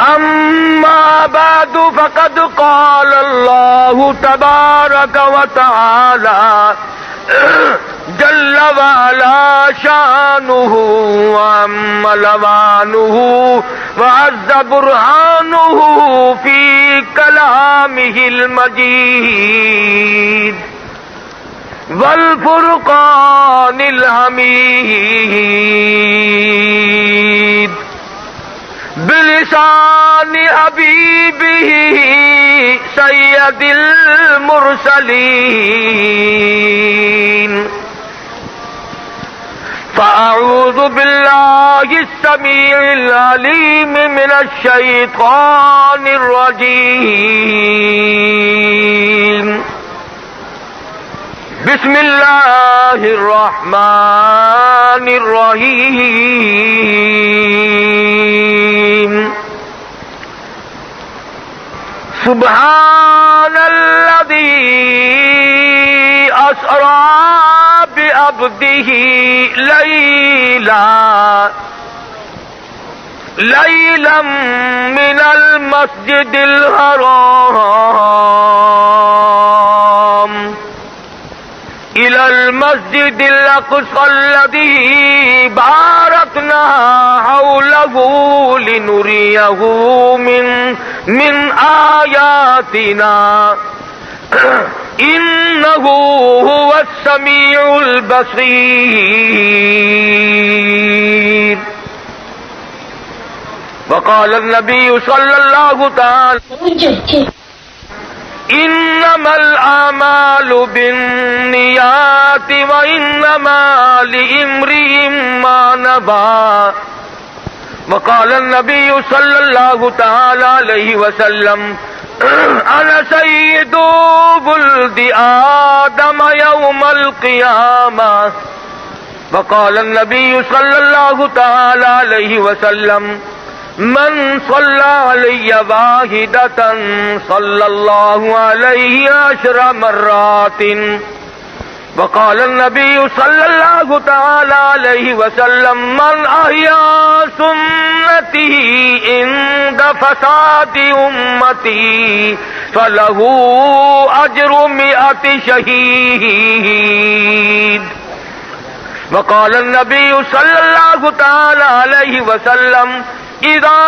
أما بعد فقد قال الله تبارك وتعالى جل وعلا شانه وعم لوانه وعز برهانه في كلامه المجيد والفرقان الحميد بلسان حبيبه سيد المرسلين. فأعوذ بالله السميع العليم من الشيطان الرجيم. بسم الله الرحمن الرحيم. سبحان الذي أسرى بعبده ليلا من المسجد الحرام إلى المسجد الأقصى الذي باركنا حوله لنريه من آياتنا إنه هو السميع البصير. وقال النبي صلى الله تعالى إنما الأعمال بالنيات وإنما لامرئ ما نوى. وقال النبي صلى الله تعالى عليه وسلم أنا سيد ولد آدم يوم القيامة. وقال النبي صلى الله تعالى عليه وسلم من صلى علي واحدة صلى الله عليه 10 مرات. وقال النبي صلى الله تعالى عليه وسلم من أحيا سنتي عند فساد أمتي فله أجر 100 شهيد. وقال النبي صلى الله تعالى عليه وسلم إذا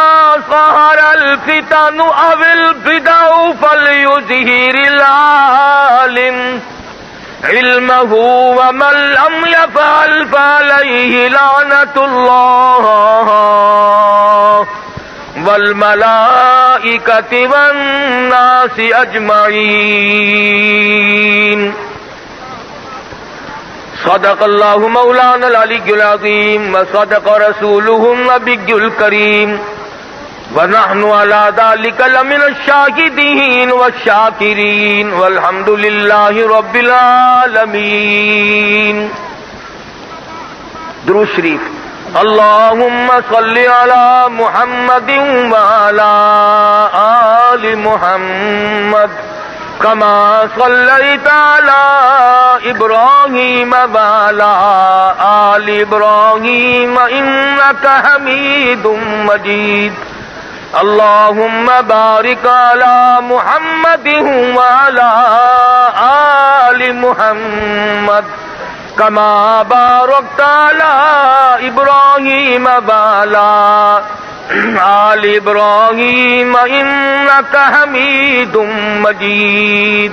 ظهر الفتن أو البدع فليظهر العالم علمه ومن لم يفعل فعليه لعنة الله والملائكة والناس أجمعين. صدق الله مولانا العلي العظيم وصدق رسوله النبي الكريم ونحن على ذلك لمن الشاهدين والشاكرين والحمد لله رب العالمين. درود شریف. اللهم صل على محمد وعلى آل محمد كما صليت على إبراهيم وعلى آل إبراهيم إنك حميد مجيد. اللهم بارك على محمد وعلى آل محمد كما باركت على إبراهيم وعلى آل إبراهيم إنك حميد مجيد.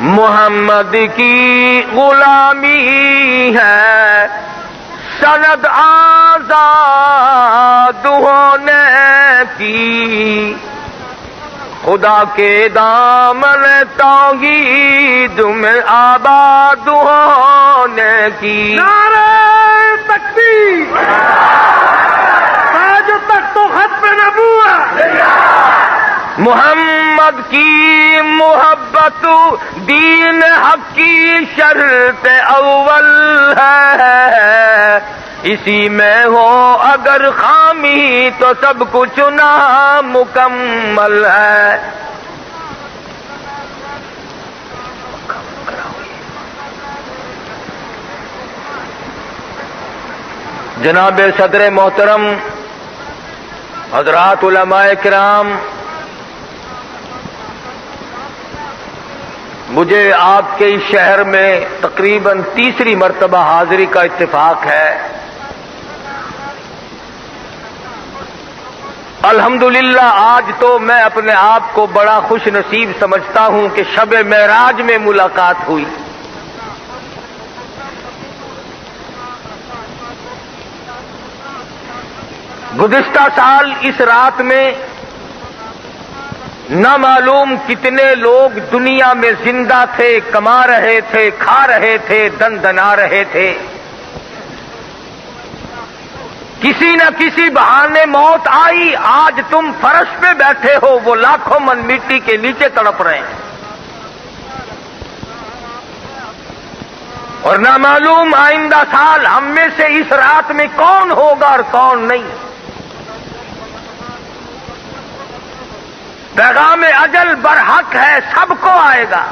محمد کی غلامی ہے سند آزاد ہونے کی، خدا کے دامن توحید میں آباد ہونے کی. نعرہ تکبیر، تاج و تخت و ختم نبوت. محمد کی محبت دین حق کی شرط اول ہے، اسی میں ہو اگر خامی تو سب کچھ نامکمل ہے. جناب صدر محترم، حضرات علماء کرام، مجھے آپ کے اس شہر میں تقریباً تیسری مرتبہ حاضری کا اتفاق ہے۔ الحمدللہ آج تو میں اپنے آپ کو بڑا خوش نصیب سمجھتا ہوں کہ شب معراج میں ملاقات ہوئی۔ گزشتہ سال اس رات میں نہ معلوم کتنے لوگ دنیا میں زندہ تھے، کما رہے تھے، کھا رہے تھے، دن دنا رہے تھے۔ کسی نہ کسی بہانے موت آئی، آج تم فرش پہ بیٹھے ہو، وہ لاکھوں من مٹی کے نیچے تڑپ رہے ہیں۔ اور نہ معلوم آئندہ سال ہم میں سے اس رات میں کون ہوگا اور کون نہیں۔ پیغام اجل برحق ہے، سب کو آئے گا۔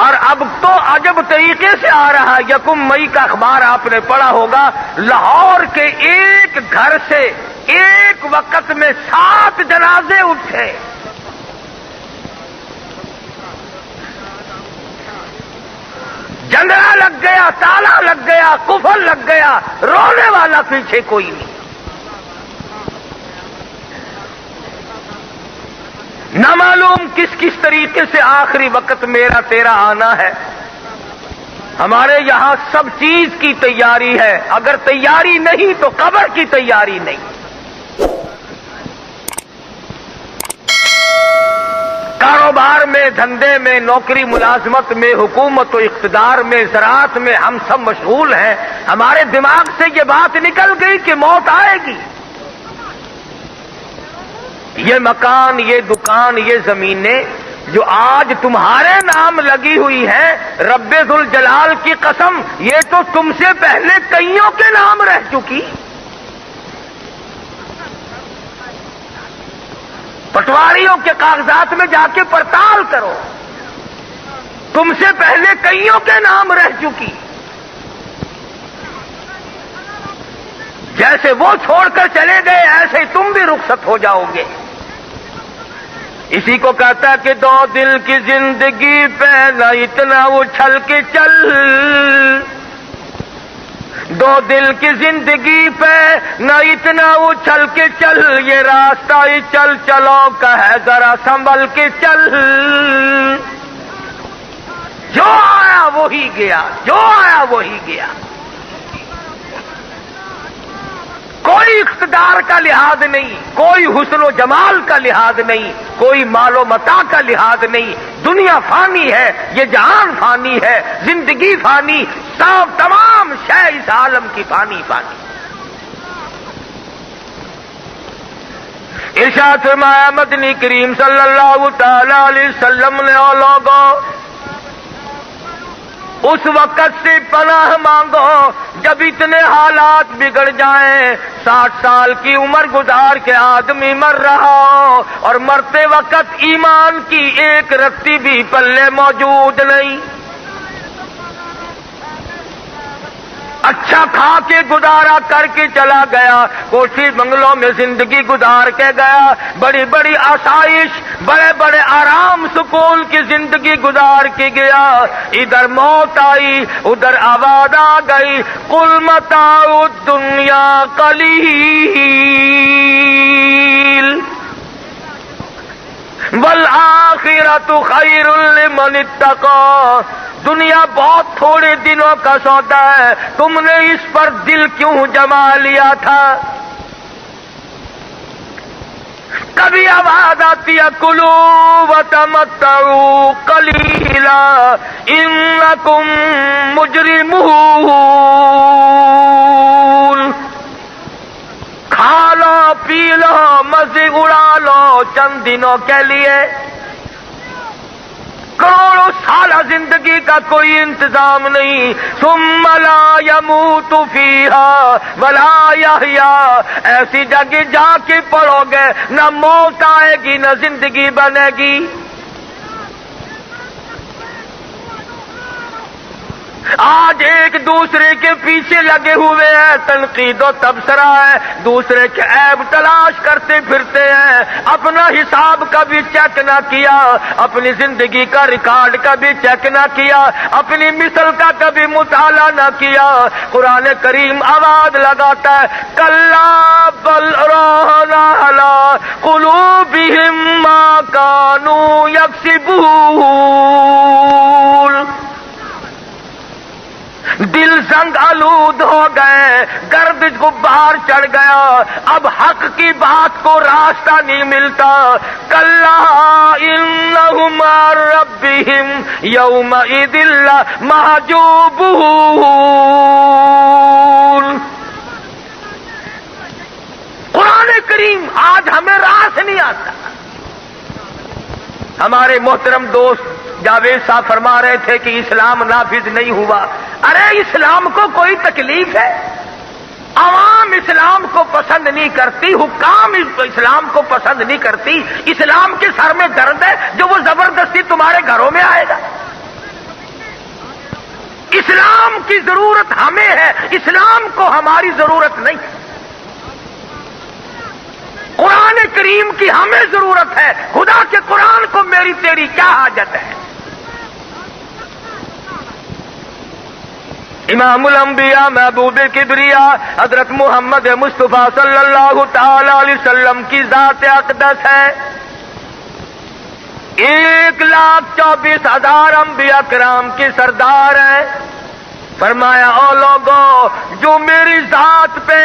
اور اب تو عجب طریقے سے آ رہا ہے۔ 1 مئی کا اخبار آپ نے پڑھا ہوگا، لاہور کے ایک گھر سے ایک وقت میں 7 جنازے اٹھے۔ جنگلہ لگ گیا، تالا لگ گیا، قفل لگ گیا، رونے والا پیچھے کوئی نہیں۔ نہ معلوم کس کس طریقے سے آخری وقت میرا تیرا آنا ہے۔ ہمارے یہاں سب چیز کی تیاری ہے، اگر تیاری نہیں تو قبر کی تیاری نہیں۔ کاروبار میں، دھندے میں، نوکری ملازمت میں، حکومت و اقتدار میں، زراعت میں ہم سب مشغول ہیں۔ ہمارے دماغ سے یہ بات نکل گئی کہ موت آئے گی۔ یہ مکان، یہ دکان، یہ زمینیں جو آج تمہارے نام لگی ہوئی ہیں، رب ذوالجلال کی قسم یہ تو تم سے پہلے کئیوں کے نام رہ چکی۔ پٹواریوں کے کاغذات میں جا کے پڑتال کرو، تم سے پہلے کئیوں کے نام رہ چکی۔ جیسے وہ چھوڑ کر چلے گئے ایسے تم بھی رخصت ہو جاؤ گے۔ اسی کو کہتا ہے کہ 2 دل کی زندگی پہ نہ اتنا اچھل کے چل، 2 دل کی زندگی پہ نہ اتنا اچھل کے چل، یہ راستہ ہی چل چلو کا ہے ذرا سنبھل کے چل۔ جو آیا وہی گیا، جو آیا وہی گیا۔ کوئی اقتدار کا لحاظ نہیں، کوئی حسن و جمال کا لحاظ نہیں، کوئی مال و متاع کا لحاظ نہیں۔ دنیا فانی ہے، یہ جہان فانی ہے، زندگی فانی، سب تمام شے اس عالم کی فانی فانی۔ ارشاد فرمایا مدنی کریم صلی اللہ تعالی علیہ وسلم نے، او لوگوں اس وقت سے پناہ مانگو جب اتنے حالات بگڑ جائیں، 60 سال کی عمر گزار کے آدمی مر رہا ہو اور مرتے وقت ایمان کی ایک رتی بھی پلے موجود نہیں، اچھا کھا کے گزارا کر کے چلا گیا، کوٹھی بنگلوں میں زندگی گزار کے گیا، بڑی بڑی آسائش، بڑے بڑے آرام سکون کی زندگی گزار کے گیا، ادھر موت آئی، ادھر آواز آ گئی، قل متاع الدنیا قلیل والآخرۃ خیر لمن اتقی، دنیا بہت تھوڑے دنوں کا سودا ہے، تم نے اس پر دل کیوں جما لیا تھا؟ کبھی آواز آتی ہے کلوا وتمتعوا قلیلا انکم مجرمون، کھا لو پی لو مزے اڑا لو چند دنوں کے لیے، کروڑوں سالہ زندگی کا کوئی انتظام نہیں، ثم لا يموت فیہا ولا یحیا، ایسی جگہ جا کے پڑو گے نہ موت آئے گی نہ زندگی بنے گی۔ آج ایک دوسرے کے پیچھے لگے ہوئے ہیں، تنقید و تبصرہ ہے، دوسرے کے عیب تلاش کرتے پھرتے ہیں، اپنا حساب کبھی چیک نہ کیا، اپنی زندگی کا ریکارڈ کبھی چیک نہ کیا، اپنی مثل کا کبھی مطالعہ نہ کیا۔ قرآن کریم آواز لگاتا ہے کلا بل ران علی قلوبہم ما کانوا یکسبون، دل زنگ آلود ہو گئے، گرد غبار چڑھ گیا، اب حق کی بات کو راستہ نہیں ملتا۔ کلا انہم عن ربہم یومئذ لمحجوبون، قرآن کریم آج ہمیں راس نہیں آتا۔ ہمارے محترم دوست جاوید صاحب فرما رہے تھے کہ اسلام نافذ نہیں ہوا۔ ارے اسلام کو کوئی تکلیف ہے؟ عوام اسلام کو پسند نہیں کرتی، حکام اسلام کو پسند نہیں کرتی، اسلام کے سر میں درد ہے جو وہ زبردستی تمہارے گھروں میں آئے گا۔ اسلام کی ضرورت ہمیں ہے، اسلام کو ہماری ضرورت نہیں۔ قرآن کریم کی ہمیں ضرورت ہے، خدا کے قرآن کو میری تیری کیا حاجت ہے؟ امام الانبیاء محبوب کبریا حضرت محمد مصطفیٰ صلی اللہ تعالی علیہ وسلم کی ذات اقدس ہے۔ 1,24,000 انبیاء کرام کی سردار ہیں۔ فرمایا او لوگوں جو میری ذات پہ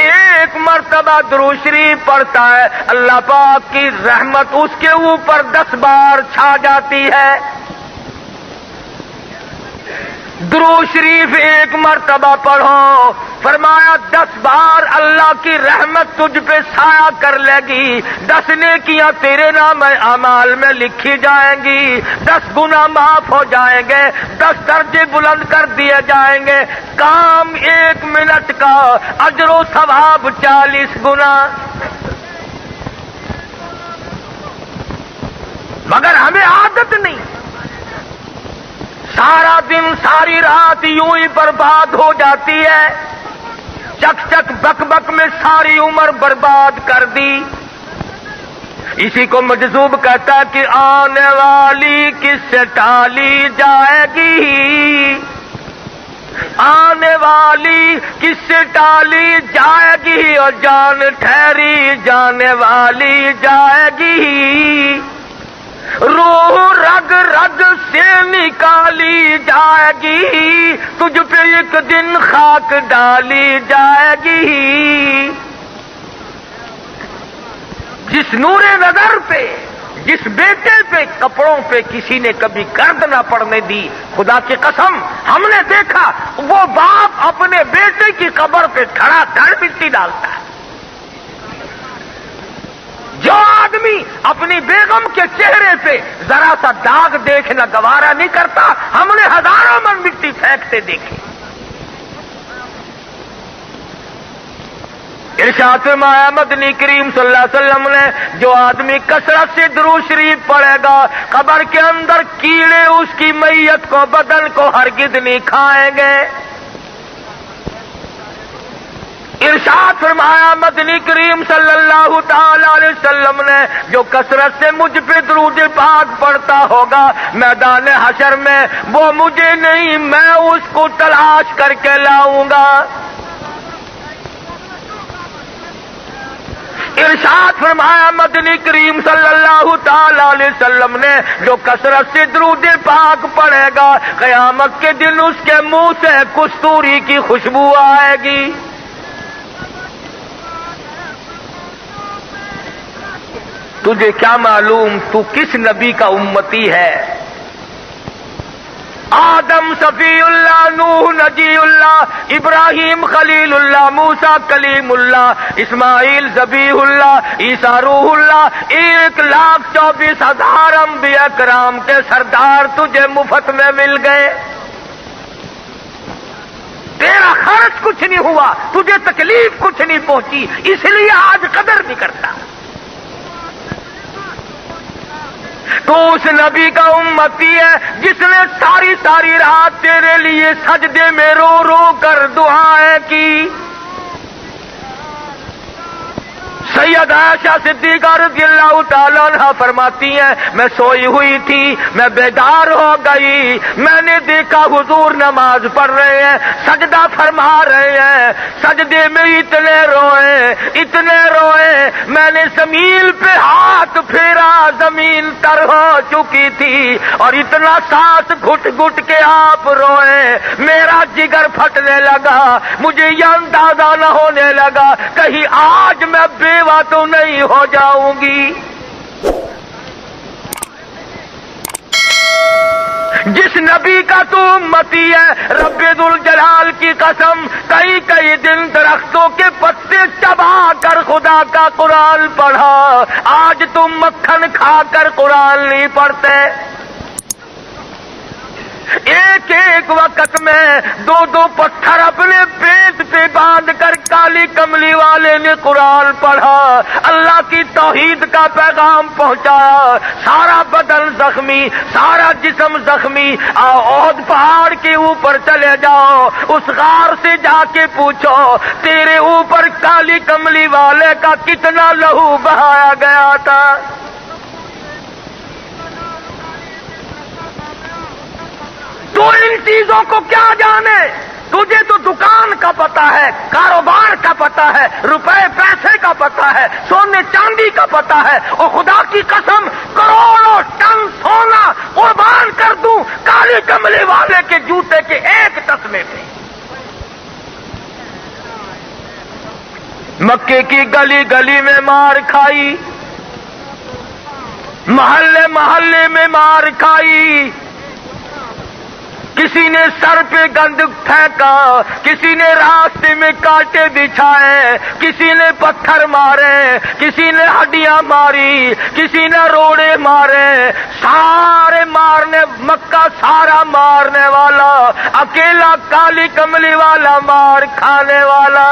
ایک مرتبہ درود شریف پڑھتا ہے، اللہ پاک کی رحمت اس کے اوپر 10 بار چھا جاتی ہے۔ درود شریف ایک مرتبہ پڑھو، فرمایا 10 بار اللہ کی رحمت تجھ پہ سایہ کر لے گی، 10 نیکیاں تیرے نام اعمال میں لکھی جائیں گی، 10 گناہ معاف ہو جائیں گے، 10 درجے بلند کر دیے جائیں گے، کام 1 منٹ کا، اجر و ثواب 40 گنا۔ مگر ہمیں عادت نہیں، سارا دن ساری رات یوں ہی برباد ہو جاتی ہے، چک چک بک بک میں ساری عمر برباد کر دی۔ اسی کو مجذوب کہتا ہے کہ آنے والی کس سے ٹالی جائے گی، آنے والی کس سے ٹالی جائے گی، اور جان ٹھہری جانے والی جائے گی، روح رگ رگ سے نکالی جائے گی، تجھ پہ ایک دن خاک ڈالی جائے گی۔ جس نور نظر پہ، جس بیٹے پہ کپڑوں پہ کسی نے کبھی گرد نہ پڑنے دی، خدا کی قسم ہم نے دیکھا وہ باپ اپنے بیٹے کی قبر پہ کھڑا دھڑ مٹی ڈالتا ہے۔ جو آدمی اپنی بیگم کے چہرے پہ ذرا سا داغ دیکھنا گوارا نہیں کرتا، ہم نے ہزاروں من مٹی پھینکتے دیکھے۔ ارشاد فرمایا مدنی کریم صلی اللہ علیہ وسلم نے جو آدمی کثرت سے درود شریف پڑھے گا، قبر کے اندر کیڑے اس کی میت کو، بدن کو ہرگز نہیں کھائیں گے۔ ارشاد فرمایا مدنی کریم صلی اللہ تعالی علیہ وسلم نے جو کثرت سے مجھ پہ درود پاک پڑھتا ہوگا، میدان حشر میں وہ مجھے نہیں، میں اس کو تلاش کر کے لاؤں گا۔ ارشاد فرمایا مدنی کریم صلی اللہ تعالی علیہ وسلم نے جو کثرت سے درود پاک پڑھے گا، قیامت کے دن اس کے منہ سے کستوری کی خوشبو آئے گی۔ تجھے کیا معلوم تو کس نبی کا امتی ہے؟ آدم صفی اللہ، نوح نجی اللہ، ابراہیم خلیل اللہ، موسیٰ کلیم اللہ، اسماعیل ذبیح اللہ، عیسیٰ روح اللہ، 1,24,000 انبیاء کرام کے سردار تجھے مفت میں مل گئے۔ تیرا خرچ کچھ نہیں ہوا، تجھے تکلیف کچھ نہیں پہنچی، اس لیے آج قدر نہیں کرتا۔ تو اس نبی کا امتی ہے جس نے ساری ساری رات تیرے لیے سجدے میں رو رو کر دعائیں کی۔ سید عائشہ صدیقہ رضی اللہ تعالیٰ عنہ فرماتی ہیں میں سوئی ہوئی تھی، میں بیدار ہو گئی، میں نے دیکھا حضور نماز پڑھ رہے ہیں، سجدہ فرما رہے ہیں، سجدے میں اتنے روئے، میں نے زمین پہ ہاتھ پھیرا، زمین تر ہو چکی تھی اور اتنا سانس گھٹ گھٹ کے آپ روئے، میرا جگر پھٹنے لگا، مجھے یہ اندازہ نہ ہونے لگا کہیں آج میں بیوہ تو نہیں ہو جاؤں گی۔ جس نبی کا تو امتی ہے، رب ذوالجلال کی قسم کئی کئی دن درختوں کے پتے چبا کر خدا کا قرآن پڑھا، آج تم مکھن کھا کر قرآن نہیں پڑھتے۔ ایک ایک وقت میں دو دو پتھر اپنے پیٹ پہ باندھ کر کالی کملی والے نے قرآن پڑھا، اللہ کی توحید کا پیغام پہنچایا، سارا بدن زخمی، سارا جسم زخمی۔ احد پہاڑ کے اوپر چلے جاؤ، اس غار سے جا کے پوچھو تیرے اوپر کالی کملی والے کا کتنا لہو بہایا گیا تھا۔ تو ان چیزوں کو کیا جانے، تجھے تو دکان کا پتہ ہے، کاروبار کا پتہ ہے، روپے پیسے کا پتہ ہے، سونے چاندی کا پتہ ہے، اور خدا کی قسم کروڑوں ٹن سونا قربان کر دوں کالی کملی والے کے جوتے کے ایک تسمے پہ۔ مکے کی گلی گلی میں مار کھائی، محلے محلے میں مار کھائی، کسی نے سر پہ گند پھینکا، کسی نے راستے میں کانٹے بچھائے، کسی نے پتھر مارے، کسی نے ہڈیاں ماری، کسی نے روڑے مارے، سارے مارنے، مکہ سارا مارنے والا، اکیلا کالی کملی والا مار کھانے والا۔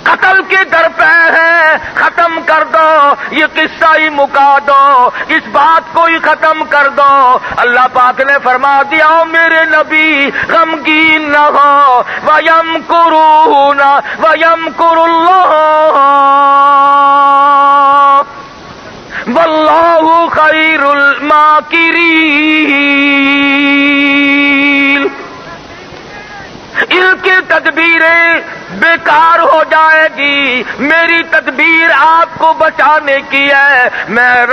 قتل کے درپے ہیں، ختم کر دو، یہ قصہ ہی مکا دو، اس بات کو ہی ختم کر دو۔ اللہ پاک نے فرما دیا او میرے نبی غمگین نہ ہو، وَيَمْكُرُونَ وَيَمْكُرُ اللَّهُ وَاللَّهُ خَيْرُ الْمَاكِرِينَ۔ ان کی تدبیریں بیکار ہو جائے گی، میری تدبیر آپ کو بچانے کی ہے، میں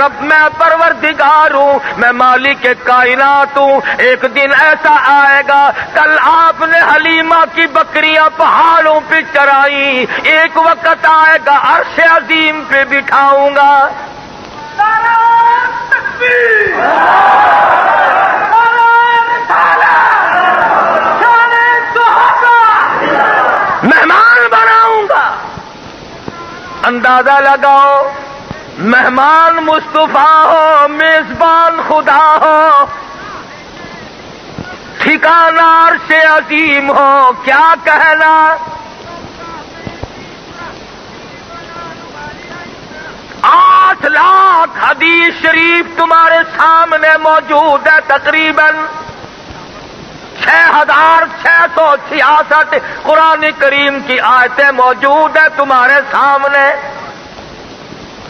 پروردگار ہوں، میں مالک کائنات ہوں۔ ایک دن ایسا آئے گا، کل آپ نے حلیمہ کی بکریاں پہاڑوں پہ چرائی، ایک وقت آئے گا عرش عظیم پہ بٹھاؤں گا۔ مہمان بناؤں گا، اندازہ لگاؤ، مہمان مصطفیٰ ہو، میزبان خدا ہو، ٹھکانہ عرش عظیم ہو، کیا کہنا۔ 8 لاکھ حدیث شریف تمہارے سامنے موجود ہے، تقریباً 6666 قرآن کریم کی آیتیں موجود ہیں تمہارے سامنے،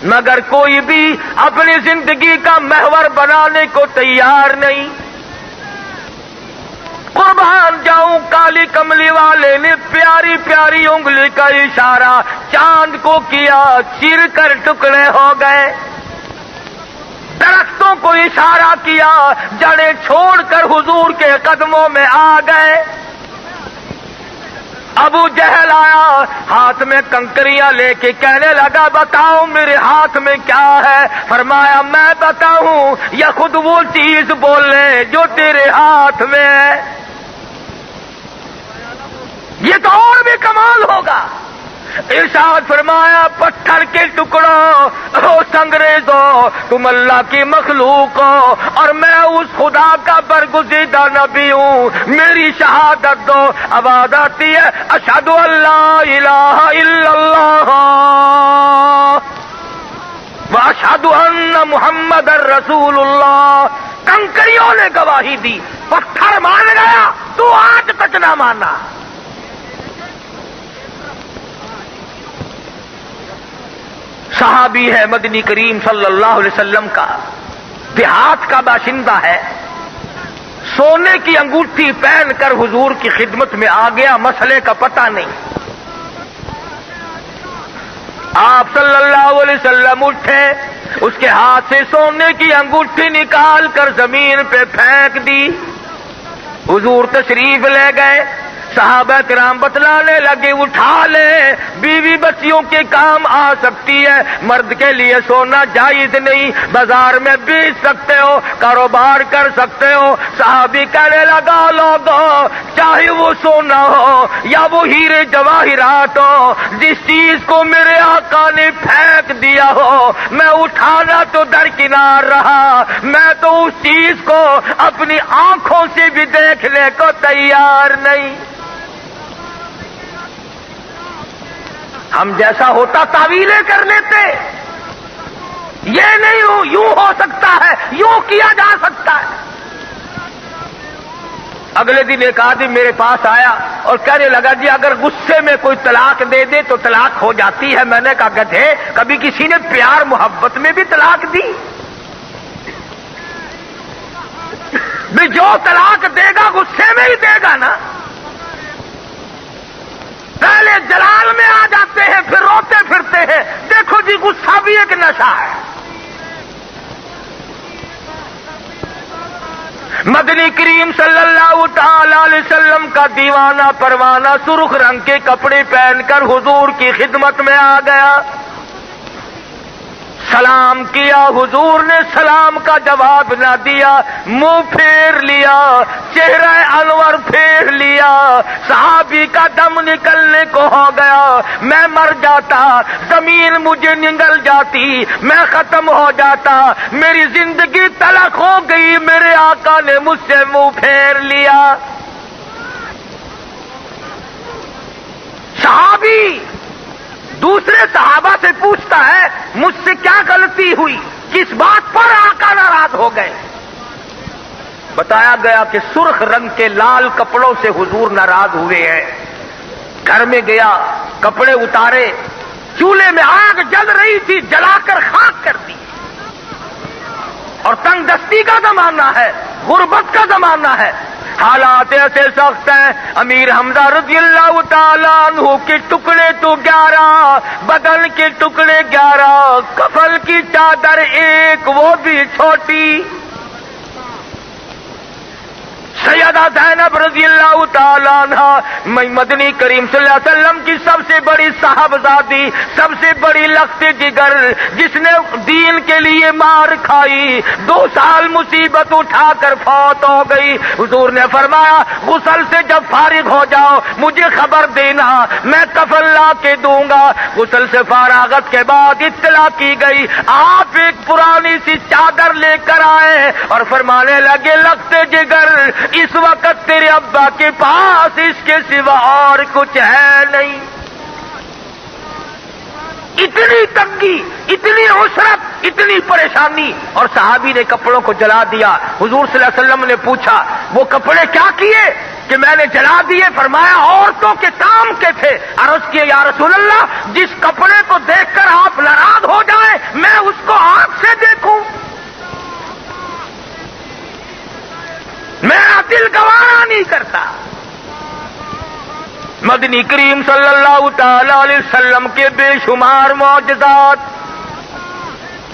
مگر کوئی بھی اپنی زندگی کا محور بنانے کو تیار نہیں۔ قربان جاؤں، کالی کملی والے نے پیاری پیاری انگلی کا اشارہ چاند کو کیا، چیر کر ٹکڑے ہو گئے۔ درختوں کو اشارہ کیا، جڑیں چھوڑ کر حضور کے قدموں میں آ گئے۔ ابو جہل آیا، ہاتھ میں کنکریاں لے کے کہنے لگا بتاؤ میرے ہاتھ میں کیا ہے؟ فرمایا میں بتاؤں یا خود وہ چیز بول لے جو تیرے ہاتھ میں ہے؟ یہ تو اور بھی کمال ہوگا۔ ارشاد فرمایا پتھر کے ٹکڑوں، انگریزوں، تم اللہ کی مخلوق ہو اور میں اس خدا کا برگزیدہ نبی ہوں، میری شہادت دو۔ آواز آتی ہے اشہد ان لا الہ الا اللہ واشہد ان محمد رسول اللہ. کنکریوں نے گواہی دی. پتھر مان گیا تو آج تک نہ مانا. صحابی ہے مدنی کریم صلی اللہ علیہ وسلم کا, دیہات کا باشندہ ہے. سونے کی انگوٹھی پہن کر حضور کی خدمت میں آ گیا, مسئلے کا پتہ نہیں. آپ صلی اللہ علیہ وسلم اٹھے, اس کے ہاتھ سے سونے کی انگوٹھی نکال کر زمین پہ پھینک دی. حضور تشریف لے گئے. صحابہ کرام بتلانے لگے, اٹھا لے, بیوی بچیوں کے کام آ سکتی ہے, مرد کے لیے سونا جائز نہیں, بازار میں بیچ سکتے ہو, کاروبار کر سکتے ہو. صحابی کہنے لگا, لوگوں چاہے وہ سونا ہو یا وہ ہیرے جواہرات ہو, جس چیز کو میرے آقا نے پھینک دیا ہو, میں اٹھانا تو درکنار رہا, میں تو اس چیز کو اپنی آنکھوں سے بھی دیکھنے کو تیار نہیں. ہم جیسا ہوتا تعویلیں کر لیتے. یہ نہیں یوں ہو سکتا ہے, یوں کیا جا سکتا ہے. اگلے دن ایک آدمی میرے پاس آیا اور کہنے لگا, جی اگر غصے میں کوئی طلاق دے دے تو طلاق ہو جاتی ہے. میں نے کہا گدھے, کبھی کسی نے پیار محبت میں بھی طلاق دی؟ بھی جو طلاق دے گا غصے میں ہی دے گا نا. پہلے جلال میں آ جاتے ہیں, پھر روتے پھرتے ہیں. دیکھو جی, غصہ بھی ایک نشہ ہے. مدنی کریم صلی اللہ تعالی علیہ وسلم کا دیوانہ پروانہ سرخ رنگ کے کپڑے پہن کر حضور کی خدمت میں آ گیا. سلام کیا, حضور نے سلام کا جواب نہ دیا, منہ پھیر لیا, چہرہ انور پھیر لیا. صحابی کا دم نکلنے کو ہو گیا. میں مر جاتا, زمین مجھے نگل جاتی, میں ختم ہو جاتا, میری زندگی تلخ ہو گئی. میرے آقا نے مجھ سے منہ پھیر لیا. صحابی دوسرے صحابہ سے پوچھتا ہے, مجھ سے کیا غلطی ہوئی, کس بات پر آقا ناراض ہو گئے؟ بتایا گیا کہ سرخ رنگ کے لال کپڑوں سے حضور ناراض ہوئے ہیں. گھر میں گیا, کپڑے اتارے, چولہے میں آگ جل رہی تھی, جلا کر خاک کر دی. اور تنگ دستی کا زمانہ ہے, غربت کا زمانہ ہے, حالات ایسے سخت ہیں. امیر حمزہ رضی اللہ تعالیٰ عنہ کے ٹکڑے تو 11, بدن کے ٹکڑے 11, کفن کی چادر ایک, وہ بھی چھوٹی. سیدہ زینب رضی اللہ تعالیٰ عنہ مدنی کریم صلی اللہ علیہ وسلم کی سب سے بڑی صاحبزادی, سب سے بڑی لخت جگر, جس نے دین کے لیے مار کھائی, 2 سال مصیبت اٹھا کر فوت ہو گئی. حضور نے فرمایا, غسل سے جب فارغ ہو جاؤ مجھے خبر دینا, میں کفن لا کے دوں گا. غسل سے فراغت کے بعد اطلاع کی گئی, آپ ایک پرانی سی چادر لے کر آئے اور فرمانے لگے, لخت جگر اس وقت تیرے ابا کے پاس اس کے سوا اور کچھ ہے نہیں. اتنی تنگی, اتنی عسرت, اتنی پریشانی, اور صحابی نے کپڑوں کو جلا دیا. حضور صلی اللہ علیہ وسلم نے پوچھا, وہ کپڑے کیا کیے؟ کہ میں نے جلا دیے. فرمایا, عورتوں کے کام کے تھے. عرض کیے, یا رسول اللہ, جس کپڑے کو دیکھ کر آپ ناراض ہو جائیں, میں اس کو آنکھ سے دیکھوں, میرا دل گوارا نہیں کرتا. مدنی کریم صلی اللہ تعالی علیہ وسلم کے بے شمار معجزات,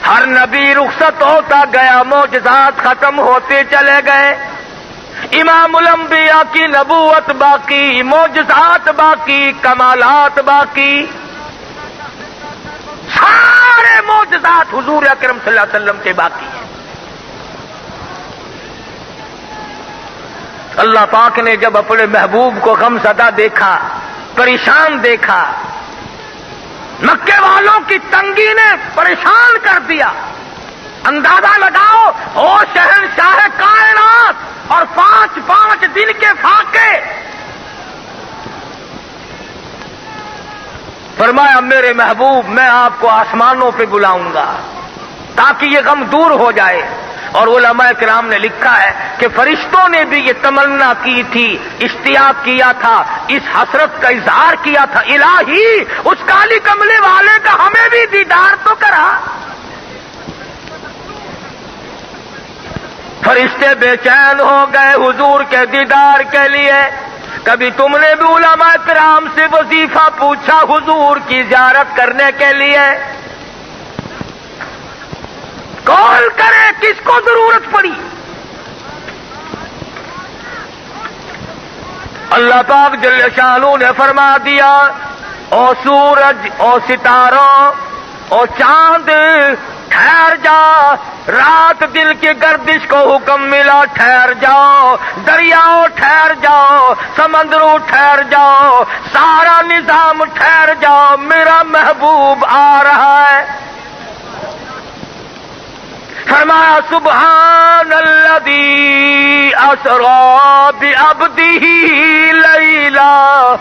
ہر نبی رخصت ہوتا گیا, معجزات ختم ہوتے چلے گئے. امام الانبیاء کی نبوت باقی, معجزات باقی, کمالات باقی. سارے معجزات حضور اکرم صلی اللہ علیہ وسلم کے باقی ہیں. اللہ پاک نے جب اپنے محبوب کو غم زدہ دیکھا, پریشان دیکھا, مکے والوں کی تنگی نے پریشان کر دیا. اندازہ لگاؤ, او شہنشاہ کائنات, اور 5 دن کے فاقے. فرمایا, میرے محبوب, میں آپ کو آسمانوں پہ بلاؤں گا, تاکہ یہ غم دور ہو جائے۔ اور علماء کرام نے لکھا ہے کہ فرشتوں نے بھی یہ تمنا کی تھی، اشتیاق کیا تھا، اس حسرت کا اظہار کیا تھا، الہی اس کالی کملے والے کا ہمیں بھی دیدار تو کرا۔ فرشتے بے چین ہو گئے حضور کے دیدار کے لیے۔ کبھی تم نے بھی علماء کرام سے وظیفہ پوچھا حضور کی زیارت کرنے کے لیے؟ کون کرے، کس کو ضرورت پڑی؟ اللہ پاک جل شانہ نے فرما دیا، او سورج، او ستاروں، او چاند، ٹھہر جا۔ رات دل کی گردش کو حکم ملا، ٹھہر جاؤ۔ دریاؤ ٹھہر جاؤ، سمندروں ٹھہر جاؤ، سارا نظام ٹھہر جاؤ، میرا محبوب آ رہا ہے۔ فرمایا سبحان الذی اسری بعبدہ لیلا،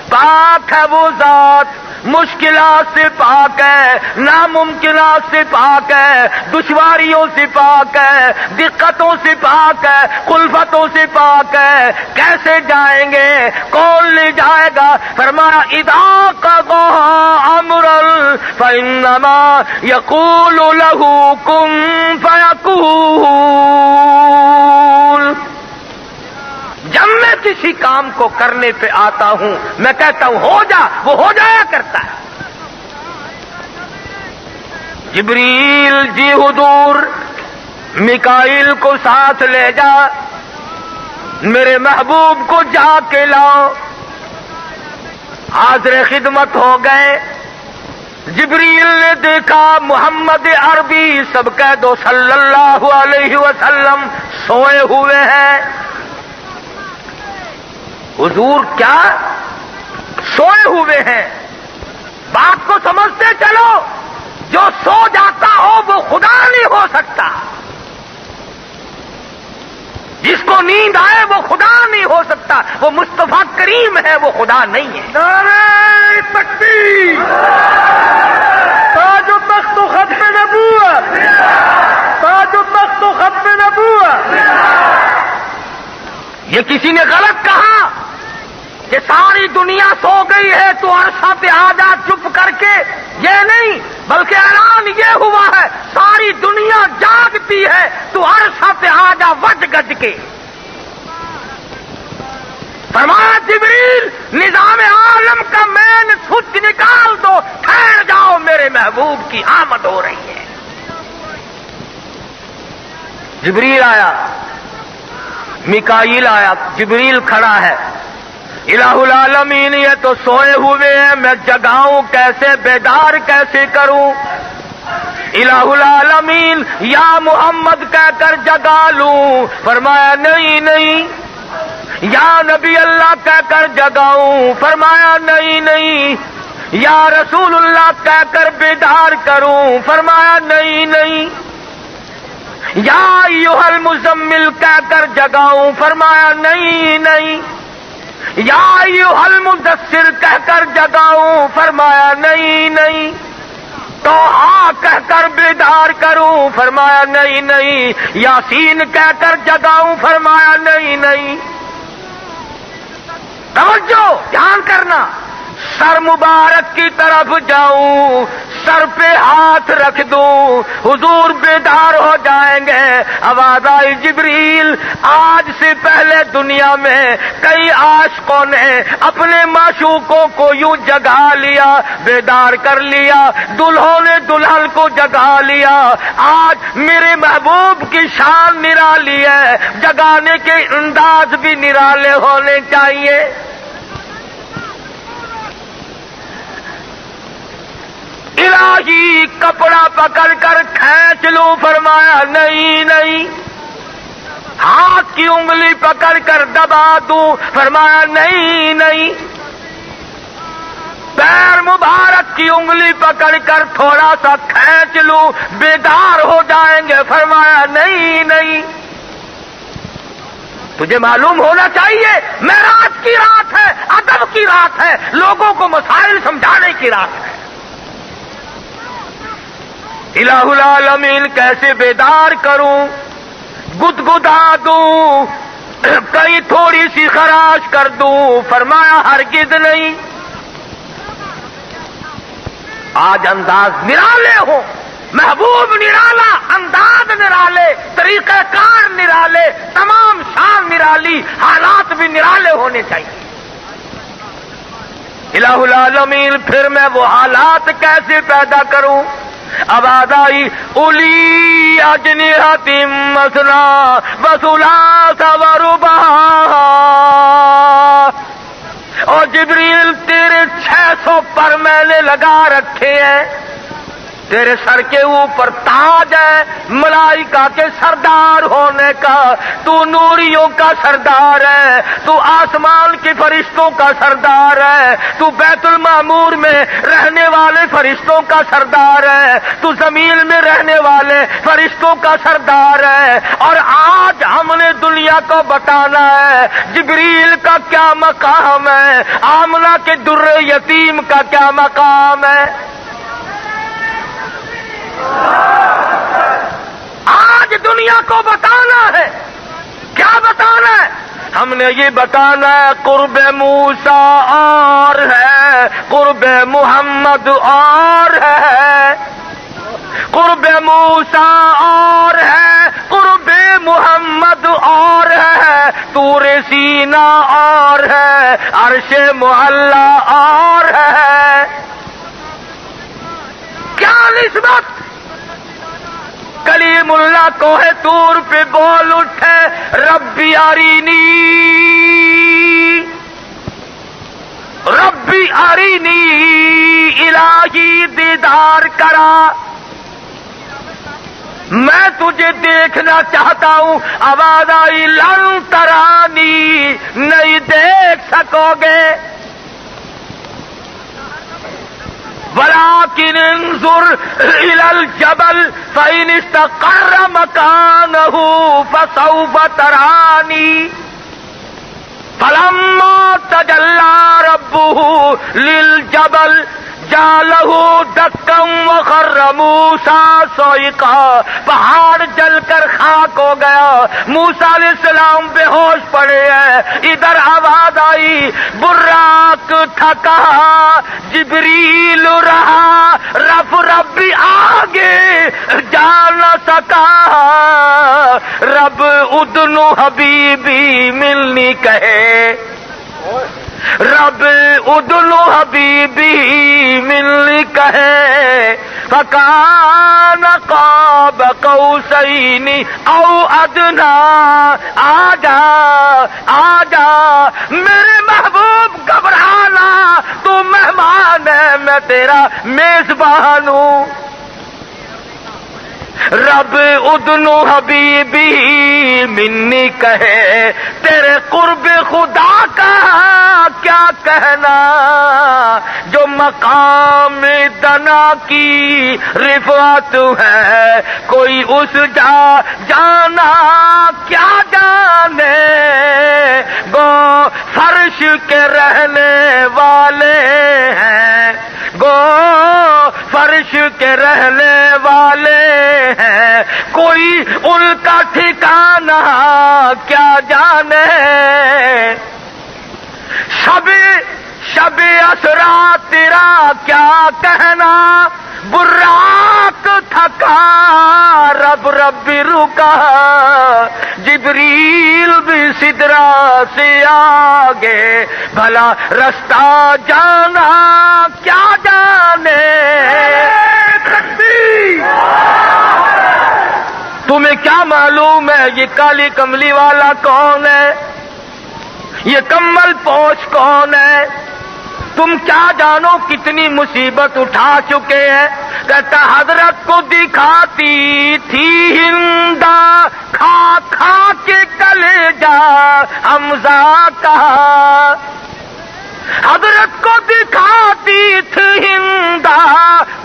پاک ہے وہ ذات، مشکلات سے پاک ہے، ناممکنات سے پاک ہے، دشواریوں سے پاک ہے، دقتوں سے پاک ہے، خلفتوں سے پاک ہے۔ کیسے جائیں گے؟ کون لے جائے گا؟ فرمایا اذا قضى امرا فانما يقول له كن فيكون۔ جب میں کسی کام کو کرنے پہ آتا ہوں، میں کہتا ہوں ہو جا، وہ ہو جایا کرتا ہے۔ جبریل جی حضور، میکائیل کو ساتھ لے جا، میرے محبوب کو جا کے لاؤ۔ حاضر خدمت ہو گئے۔ جبریل نے دیکھا محمد عربی، سب کہہ دو صلی اللہ علیہ وسلم، سوئے ہوئے ہیں۔ حضور کیا سوئے ہوئے ہیں؟ بات کو سمجھتے چلو، جو سو جاتا ہو وہ خدا نہیں ہو سکتا، جس کو نیند آئے وہ خدا نہیں ہو سکتا، وہ مصطفیٰ کریم ہے، وہ خدا نہیں ہے۔ نعرہ تکبیر، تاج و تخت و ختم نبوت، تاج و تخت و ختم نبوت۔ یہ کسی نے غلط کہا کہ ساری دنیا سو گئی ہے تو عرصہ پہ آ جا چپ کر کے، یہ نہیں، بلکہ اعلان یہ ہوا ہے ساری دنیا جاگتی ہے تو عرصہ پہ آ جا وج گج کے۔ فرمایا جبریل نظام عالم کا مین سوئچ نکال دو، ٹھہر جاؤ، میرے محبوب کی آمد ہو رہی ہے۔ جبریل آیا، میکائیل آیا، جبریل کھڑا ہے۔ الہ العالمین یہ تو سوئے ہوئے ہیں، میں جگاؤں کیسے، بیدار کیسے کروں؟ الہ العالمین یا محمد کہہ کر جگا لوں؟ فرمایا نہیں نہیں۔ یا نبی اللہ کہہ کر جگاؤں؟ فرمایا نہیں نہیں۔ یا رسول اللہ کہہ کر بیدار کروں؟ فرمایا نہیں نہیں۔ یا ایھا المزمل کہہ کر جگاؤں؟ فرمایا نہیں نہیں۔ یا ایھا المدثر کہہ کر جگاؤں؟ فرمایا نہیں نہیں۔ تو کہہ کر بیدار کروں؟ فرمایا نہیں نہیں۔ یاسین کہہ کر جگاؤں؟ فرمایا نہیں نہیں۔ توجہ، دھیان کرنا، سر مبارک کی طرف جاؤں، سر پہ ہاتھ رکھ دوں، حضور بیدار ہو جائیں گے۔ آواز آئی جبریل، آج سے پہلے دنیا میں کئی عاشقوں نے اپنے معشوقوں کو یوں جگا لیا، بیدار کر لیا، دلہوں نے دلہن کو جگا لیا۔ آج میرے محبوب کی شان نرالی ہے، جگانے کے انداز بھی نرالے ہونے چاہیے۔ الہی کپڑا پکڑ کر کھینچ لوں؟ فرمایا نہیں نہیں۔ ہاتھ کی انگلی پکڑ کر دبا دوں؟ فرمایا نہیں نہیں۔ پیر مبارک کی انگلی پکڑ کر تھوڑا سا کھینچ لوں، بیدار ہو جائیں گے؟ فرمایا نہیں نہیں۔ تجھے معلوم ہونا چاہیے معراج کی رات ہے، ادب کی رات ہے، لوگوں کو مسائل سمجھانے کی رات ہے۔ الہ العالمین کیسے بیدار کروں، گدگدا دوں، کہیں تھوڑی سی خراش کر دوں؟ فرمایا ہرگز نہیں۔ آج انداز نرالے ہو، محبوب نرالا، انداز نرالے، طریقہ کار نرالے، تمام شان نرالی، حالات بھی نرالے ہونے چاہیے۔ الہ العالمین پھر میں وہ حالات کیسے پیدا کروں؟ آواز آئی اولی اجنحۃ مثنی وثلاث ورباع، اور جبریل تیرے 600 پر میں نے لگا رکھے ہیں، تیرے سر کے اوپر تاج ہے ملائکہ کے سردار ہونے کا، تو نوریوں کا سردار ہے، تو آسمان کے فرشتوں کا سردار ہے، تو بیت المعمور میں رہنے والے فرشتوں کا سردار ہے، تو زمین میں رہنے والے فرشتوں کا سردار ہے۔ اور آج ہم نے دنیا کو بتانا ہے جبریل کا کیا مقام ہے، آمنہ کے در یتیم کا کیا مقام ہے۔ آج دنیا کو بتانا ہے، کیا بتانا ہے؟ ہم نے یہ بتانا ہے قرب موسیٰ اور ہے، قرب محمد اور ہے، قرب موسیٰ اور ہے، قرب محمد اور ہے، طور سینا اور ہے، عرش معلی اور ہے۔ کیا نسبت؟ کلیم اللہ کوہ طور پہ بول اٹھے ربی ارینی، ربی ارینی، الہی دیدار کرا، میں تجھے دیکھنا چاہتا ہوں۔ آواز آئی لن ترانی، نہیں دیکھ سکو گے، وَلَٰكِنِ انظُرْ إِلَى الْجَبَلِ فَإِنِ اسْتَقَرَّ مَكَانَهُ فَسَوْفَ تَرَانِي فَلَمَّا تَجَلَّىٰ رَبُّهُ لِلْجَبَلِ جَعَلَهُ دَكًّا وَخَرَّ مُوسَىٰ صَعِقًا، پہاڑ جل کر خاک ہو گیا، موسیٰ علیہ السلام بے ہوش پڑے ہیں۔ ادھر آواز آئی براق تھکا جبریل رہا، رب آگے جا نہ سکا، رب ادن حبیبی ملنی کہے، رب ادن حبیبی ملنی کہے، فکان قاب قوسین او ادنا، آجا آجا میرے محبوب گھبرانا، تو مہمان ہے میں تیرا میزبان ہوں۔ رب ادن حبیبی منی کہے، تیرے قرب خدا کا کیا کہنا، جو مقام دنا کی رفعت ہے، کوئی اس جا جانا کیا جانے، گو فرش کے رہنے والے ہیں، گو فرش کے رہنے والے ہیں، کوئی ان کا ٹھکانہ کیا جانے۔ شب اسرا تیرا کیا کہنا، براق تھکا رب بھی رکا، جبریل بھی سدرا سے آگے، بھلا رستہ جانا کیا جانے۔ تمہیں کیا معلوم ہے یہ کالی کملی والا کون ہے، یہ کمل پوش کون ہے؟ تم کیا جانو کتنی مصیبت اٹھا چکے ہیں۔ کہتا حضرت کو دکھاتی تھی ہندا، کھا کھا کے کلیجا حمزہ کا، حضرت کو دکھاتی تھی ہندا،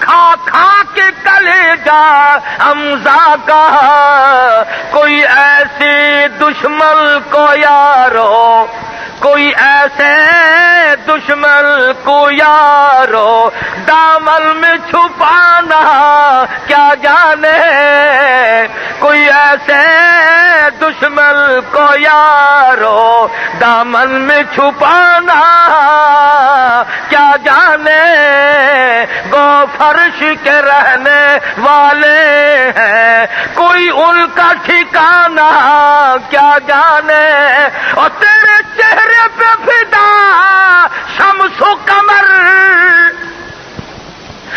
کھا کھا کے کلیجا حمزہ کا، کوئی ایسے دشمن کو یارو، کوئی ایسے دشمن کو یارو دامن میں چھپانا کیا جانے، کوئی ایسے دشمن کو یارو دامن میں چھپانا کیا جانے، گو فرش کے رہنے والے ہیں کوئی ان کا ٹھکانہ کیا جانے، اور تیرے چہرے پہ فدا شمس و قمر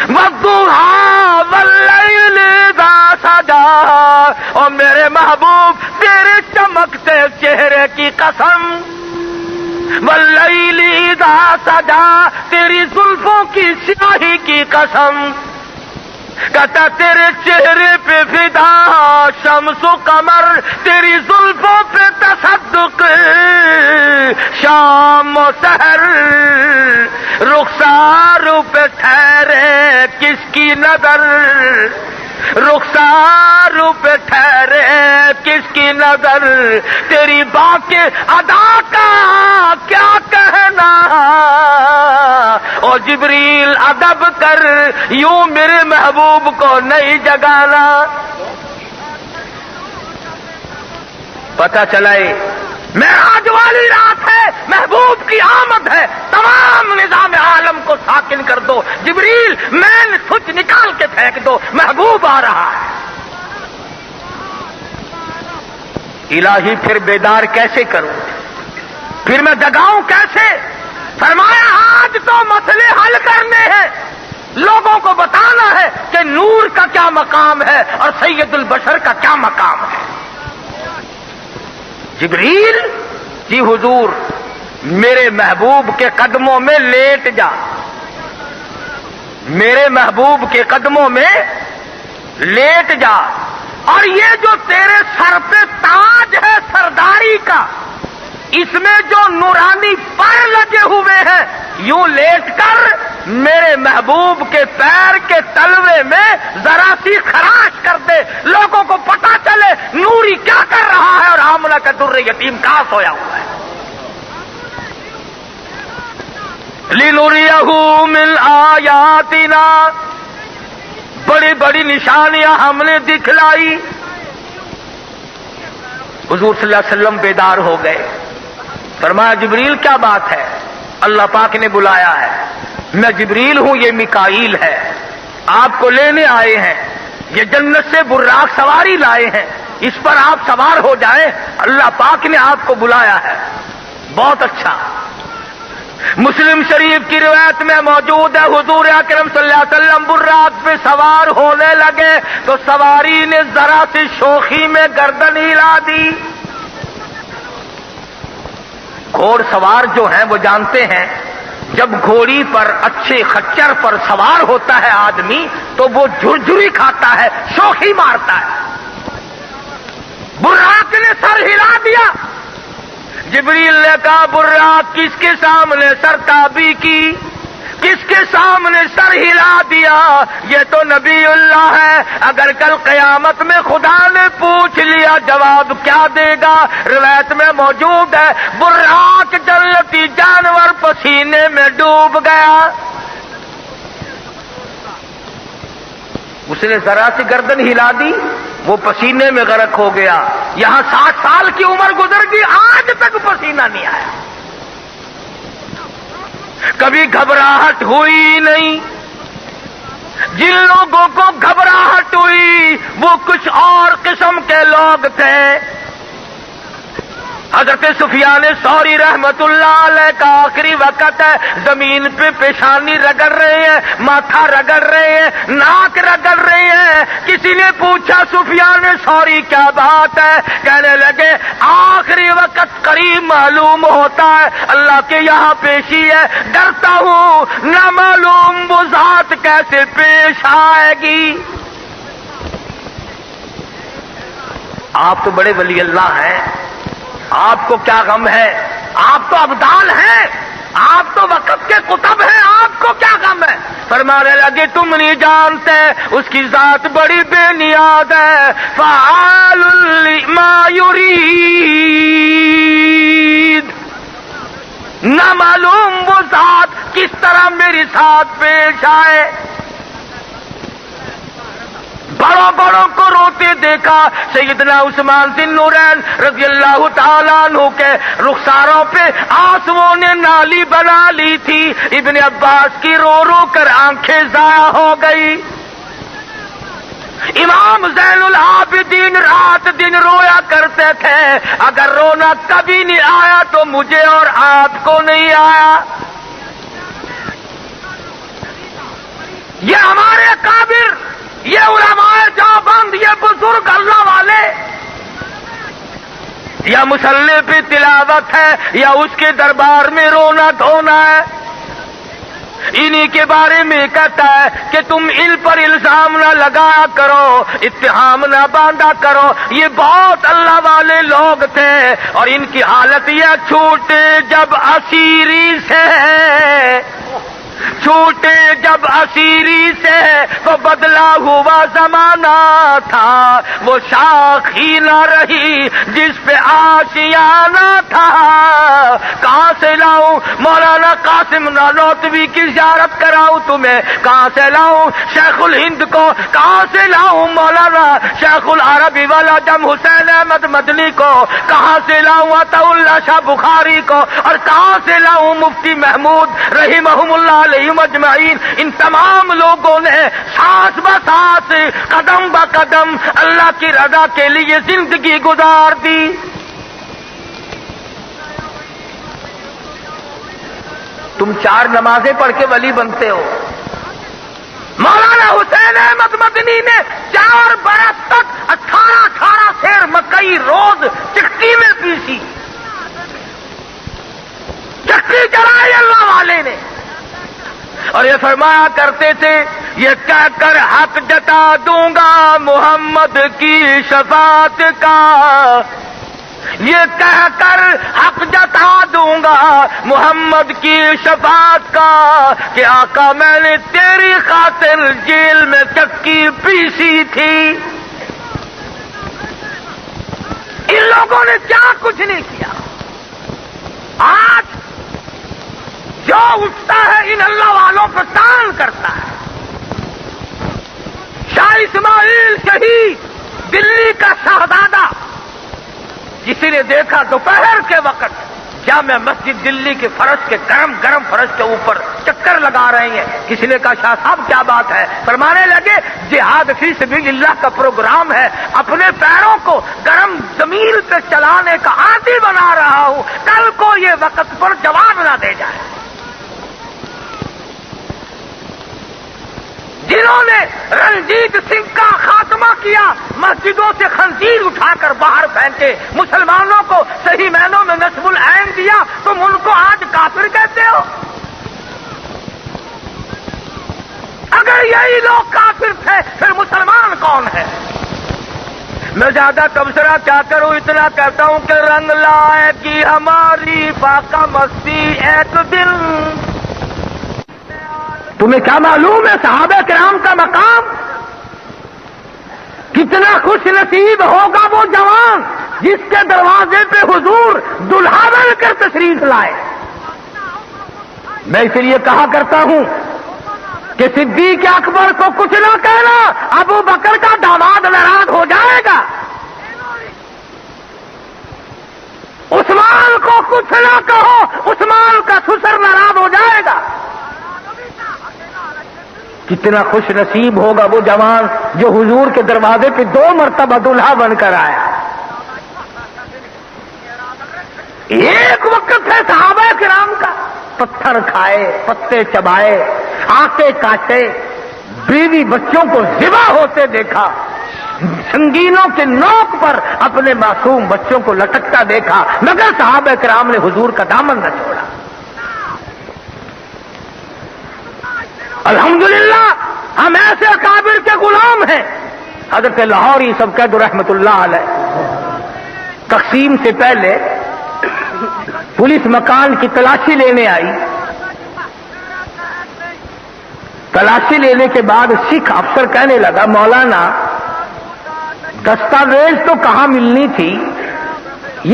والضحیٰ واللیل اذا سجا، اور میرے محبوب تیرے چمکتے چہرے کی قسم، واللیل اذا سجا تیری زلفوں کی سیاہی کی قسم، کہتا تیرے چہرے پہ فدا شمس و قمر، تیری زلفوں پہ تصدق شام و سحر، رخسار پہ ٹھہرے کس کی نظر، رخسار پہ ٹھہرے کس کی نظر، تیری باقی ادا کا کیا کہنا، اور جبریل ادب کر یوں میرے محبوب کو نہیں جگانا۔ پتہ چلائے معراج والی رات ہے، محبوب کی آمد ہے، تمام نظام عالم کو ساکن کر دو، جبریل مین سوئچ نکال کے پھینک دو، محبوب آ رہا ہے۔ الہی پھر بیدار کیسے کروں، پھر میں جگاؤں کیسے؟ فرمایا آج تو مسئلے حل کرنے ہیں، لوگوں کو بتانا ہے کہ نور کا کیا مقام ہے اور سید البشر کا کیا مقام ہے۔ جبریل جی حضور میرے محبوب کے قدموں میں لیٹ جا، میرے محبوب کے قدموں میں لیٹ جا، اور یہ جو تیرے سر پہ تاج ہے سرداری کا، اس میں جو نورانی پر لگے ہوئے ہیں، یوں لیٹ کر میرے محبوب کے پیر کے تلوے میں ذرا سی خراش کر دے، لوگوں کو پتا چلے نوری کیا کر رہا ہے اور آمنہ کا در یتیم کہاں سویا ہوا ہے۔ لِنُرِيَهُ مِنْ آیاتنا، بڑی بڑی نشانیاں ہم نے دکھلائی۔ حضور صلی اللہ علیہ وسلم بیدار ہو گئے، فرمایا جبریل کیا بات ہے؟ اللہ پاک نے بلایا ہے، میں جبریل ہوں، یہ میکائیل ہے، آپ کو لینے آئے ہیں، یہ جنت سے براق سواری لائے ہیں، اس پر آپ سوار ہو جائیں، اللہ پاک نے آپ کو بلایا ہے۔ بہت اچھا۔ مسلم شریف کی روایت میں موجود ہے حضور اکرم صلی اللہ علیہ وسلم براق پہ سوار ہونے لگے تو سواری نے ذرا سی شوخی میں گردن ہلا دی۔ گھوڑ سوار جو ہیں وہ جانتے ہیں جب گھوڑی پر اچھے خچر پر سوار ہوتا ہے آدمی تو وہ جھرجھری کھاتا ہے، شوخی مارتا ہے۔ براق نے سر ہلا دیا۔ جبریل نے کہا براق کس کے سامنے سرتابی کی، کس کے سامنے سر ہلا دیا؟ یہ تو نبی اللہ ہے، اگر کل قیامت میں خدا نے پوچھ لیا جواب کیا دے گا؟ روایت میں موجود ہے براق جنتی جانور پسینے میں ڈوب گیا۔ اس نے ذرا سی گردن ہلا دی، وہ پسینے میں غرق ہو گیا۔ یہاں 60 سال کی عمر گزر گئی، آج تک پسینہ نہیں آیا، کبھی گھبراہٹ ہوئی نہیں۔ جن لوگوں کو گھبراہٹ ہوئی وہ کچھ اور قسم کے لوگ تھے۔ حضرت سفیان ثوری رحمت اللہ علیہ کا آخری وقت ہے، زمین پہ پیشانی رگڑ رہے ہیں، ماتھا رگڑ رہے ہیں، ناک رگڑ رہے ہیں۔ کسی نے پوچھا سفیان ثوری کیا بات ہے؟ کہنے لگے آخری وقت قریب معلوم ہوتا ہے، اللہ کے یہاں پیشی ہے، ڈرتا ہوں نہ معلوم وہ ذات کیسے پیش آئے گی۔ آپ تو بڑے ولی اللہ ہیں، آپ کو کیا غم ہے؟ آپ تو ابدال ہیں، آپ تو وقت کے قطب ہیں، آپ کو کیا غم ہے؟ فرمانے لگے تم نہیں جانتے اس کی ذات بڑی بے نیاز ہے، فعال لما یرید، نہ معلوم وہ ذات کس طرح میری ساتھ پیش آئے. بڑوں بڑوں کو روتے دیکھا. سیدنا عثمان ذی النورین رضی اللہ تعالیٰ عنہ کے رخساروں پہ آنسوؤں نے نالی بنا لی تھی. ابن عباس کی رو رو کر آنکھیں ضائع ہو گئی. امام زین العابدین رات دن رویا کرتے تھے. اگر رونا کبھی نہیں آیا تو مجھے اور آپ کو نہیں آیا. یہ ہمارے اکابر، یہ علماء دیوبند، یہ بزرگ اللہ والے، یا مصلی پہ تلاوت ہے یا اس کے دربار میں رونا دھونا ہے. انہی کے بارے میں کہتا ہے کہ تم ان پر الزام نہ لگایا کرو، اتہام نہ باندھا کرو. یہ بہت اللہ والے لوگ تھے اور ان کی حالت یہ چھوٹے جب اسیری سے چھوٹے جب اسیری سے تو بدلا ہوا زمانہ تھا. وہ شاخ ہی نہ رہی جس پہ آشیانہ تھا. کہاں سے لاؤں مولانا قاسم نانوتوی کی زیارت کراؤں تمہیں؟ کہاں سے لاؤں شیخ الہند کو؟ کہاں سے لاؤں مولانا شیخ العربی والا جم حسین احمد مدنی کو؟ کہاں سے لاؤں عطا اللہ شاہ بخاری کو؟ اور کہاں سے لاؤں مفتی محمود رحمہم اللہ علیہ مجمعین؟ ان تمام لوگوں نے سانس ب سانس، قدم ب قدم اللہ کی رضا کے لیے زندگی گزار دی. تم 4 نمازیں پڑھ کے ولی بنتے ہو. مولانا حسین احمد مدنی نے 4 برس تک 18 سیر مکئی روز چکی میں پیسی. چکی چلائی اللہ والے نے. اور یہ فرمایا کرتے تھے، یہ کہہ کر حق جتا دوں گا محمد کی شفاعت کا. یہ کہہ کر حق جتا دوں گا محمد کی شفاعت کا کہ آقا میں نے تیری خاطر جیل میں چکی پیسی تھی. ان لوگوں نے کیا کچھ نہیں کیا. آج جو اٹھتا ہے ان اللہ والوں پر تان کرتا ہے. شاہ اسماعیل شہید دلی کا شہزادہ، کسی نے دیکھا دوپہر کے وقت جامع مسجد دلی کے فرش کے گرم فرش کے اوپر چکر لگا رہے ہیں. کسی نے کہا شاہ صاحب کیا بات ہے؟ فرمانے لگے جہاد فی سبیل اللہ کا پروگرام ہے، اپنے پیروں کو گرم زمین پہ چلانے کا عادی بنا رہا ہوں، کل کو یہ وقت پر جواب نہ دے جائے. جنہوں نے رنجیت سنگھ کا خاتمہ کیا، مسجدوں سے خنزیر اٹھا کر باہر پھینکے، مسلمانوں کو صحیح معنوں میں نصب العین دیا، تم ان کو آج کافر کہتے ہو؟ اگر یہی لوگ کافر تھے پھر مسلمان کون ہے؟ میں زیادہ تبصرہ کیا کروں، اتنا کہتا ہوں کہ رنگ لائے گی ہماری فاقہ مستی ایک دن. تمہیں کیا معلوم ہے صحابہ کرام کا مقام؟ کتنا خوش نصیب ہوگا وہ جوان جس کے دروازے پہ حضور دلہا بن کر تشریف لائے. میں اس لیے کہا کرتا ہوں کہ صدیق اکبر کو کچھ نہ کہنا، ابو بکر کا داماد ناراض ہو جائے گا. عثمان کو کچھ نہ کہو، عثمان کا سسر ناراض ہو جائے گا. کتنا خوش نصیب ہوگا وہ جوان جو حضور کے دروازے پہ 2 مرتبہ دلہا بن کر آیا. ایک وقت ہے صحابہ کرام کا، پتھر کھائے، پتے چبائے، آنکھیں کاٹے، بیوی بچوں کو ذبح ہوتے دیکھا، سنگینوں کے نوک پر اپنے معصوم بچوں کو لٹکتا دیکھا، مگر صحابہ کرام نے حضور کا دامن نہ چھوڑا. الحمدللہ ہم ایسے اکابر کے غلام ہیں. حضرت لاہوری سب قید رحمت اللہ علیہ تقسیم سے پہلے پولیس مکان کی تلاشی لینے آئی. تلاشی لینے کے بعد سکھ افسر کہنے لگا، مولانا دستاویز تو کہاں ملنی تھی،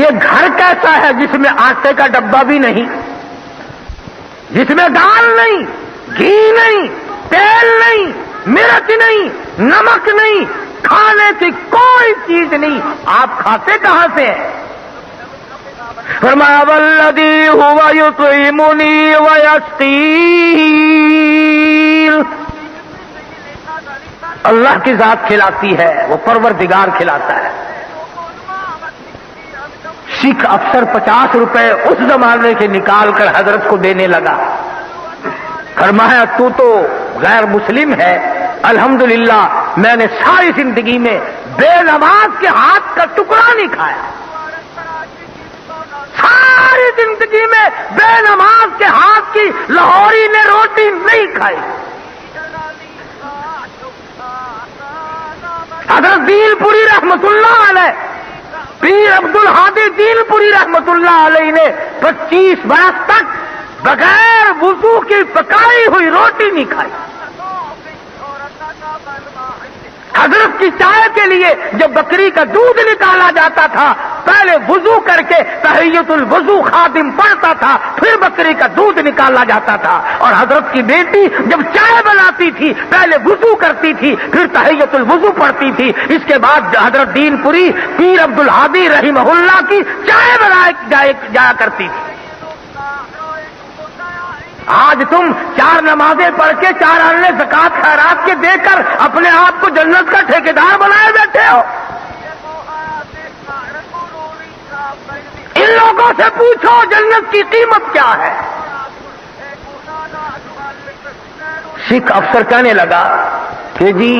یہ گھر کیسا ہے جس میں آٹے کا ڈبہ بھی نہیں؟ جس میں دال نہیں، گھی نہیں، تیل نہیں، مرچ نہیں، نمک نہیں، کھانے کی کوئی چیز نہیں، آپ کھاتے کہاں سے ہیں؟ فرمایا والذی ہوا یطعمنی ویسقین، اللہ کی ذات کھلاتی ہے، وہ پروردگار کھلاتا ہے۔ سکھ افسر 50 روپے اس زمانے کے نکال کر حضرت کو دینے لگا، فرمایا تو غیر مسلم ہے، الحمدللہ میں نے ساری زندگی میں بے نماز کے ہاتھ کا ٹکڑا نہیں کھایا، ساری زندگی میں بے نماز کے ہاتھ کی لاہوری نے روٹی نہیں کھائی۔ حضرت دین پوری رحمت اللہ علیہ، پیر عبد الحادی دین پوری رحمت اللہ علیہ نے 25 برس تک بغیر وضو کی پکائی ہوئی روٹی نہیں کھائی۔ حضرت کی چائے کے لیے جب بکری کا دودھ نکالا جاتا تھا پہلے وضو کر کے تحیت الوضو خادم پڑھتا تھا، پھر بکری کا دودھ نکالا جاتا تھا، اور حضرت کی بیٹی جب چائے بناتی تھی پہلے وضو کرتی تھی پھر تحیت الوضو پڑھتی تھی۔ اس کے بعد حضرت دین پوری پیر عبد الحادی رحمہ اللہ کی چائے بنائے جایا کرتی تھی۔ آج تم 4 نمازیں پڑھ کے 4 اننے زکات خیرات کے دے کر اپنے آپ کو جنت کا ٹھیکیدار بنائے بیٹھے ہو۔ ان لوگوں سے پوچھو جنت کی قیمت کیا ہے۔ سکھ افسر کہنے لگا کہ جی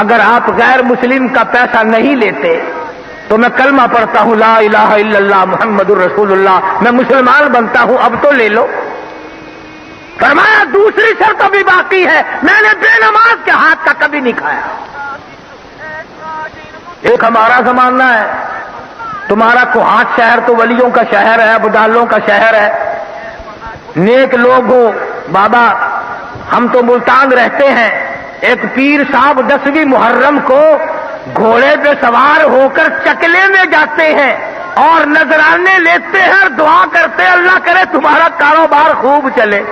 اگر آپ غیر مسلم کا پیسہ نہیں لیتے تو میں کلمہ پڑھتا ہوں لا الہ الا اللہ محمد الرسول اللہ، میں مسلمان بنتا ہوں، اب تو لے لو۔ فرمایا دوسری شرط ابھی باقی ہے، میں نے بے نماز کے ہاتھ کا کبھی نہیں کھایا۔ ایک ہمارا زمانہ ہے، تمہارا کوہاٹ شہر تو ولیوں کا شہر ہے، بدالوں کا شہر ہے، نیک لوگ ہو بابا۔ ہم تو ملتان رہتے ہیں، ایک پیر صاحب 10ویں محرم کو گھوڑے پہ سوار ہو کر چکلے میں جاتے ہیں اور نذرانے لیتے ہیں اور دعا کرتے ہیں اللہ کرے تمہارا کاروبار خوب چلے۔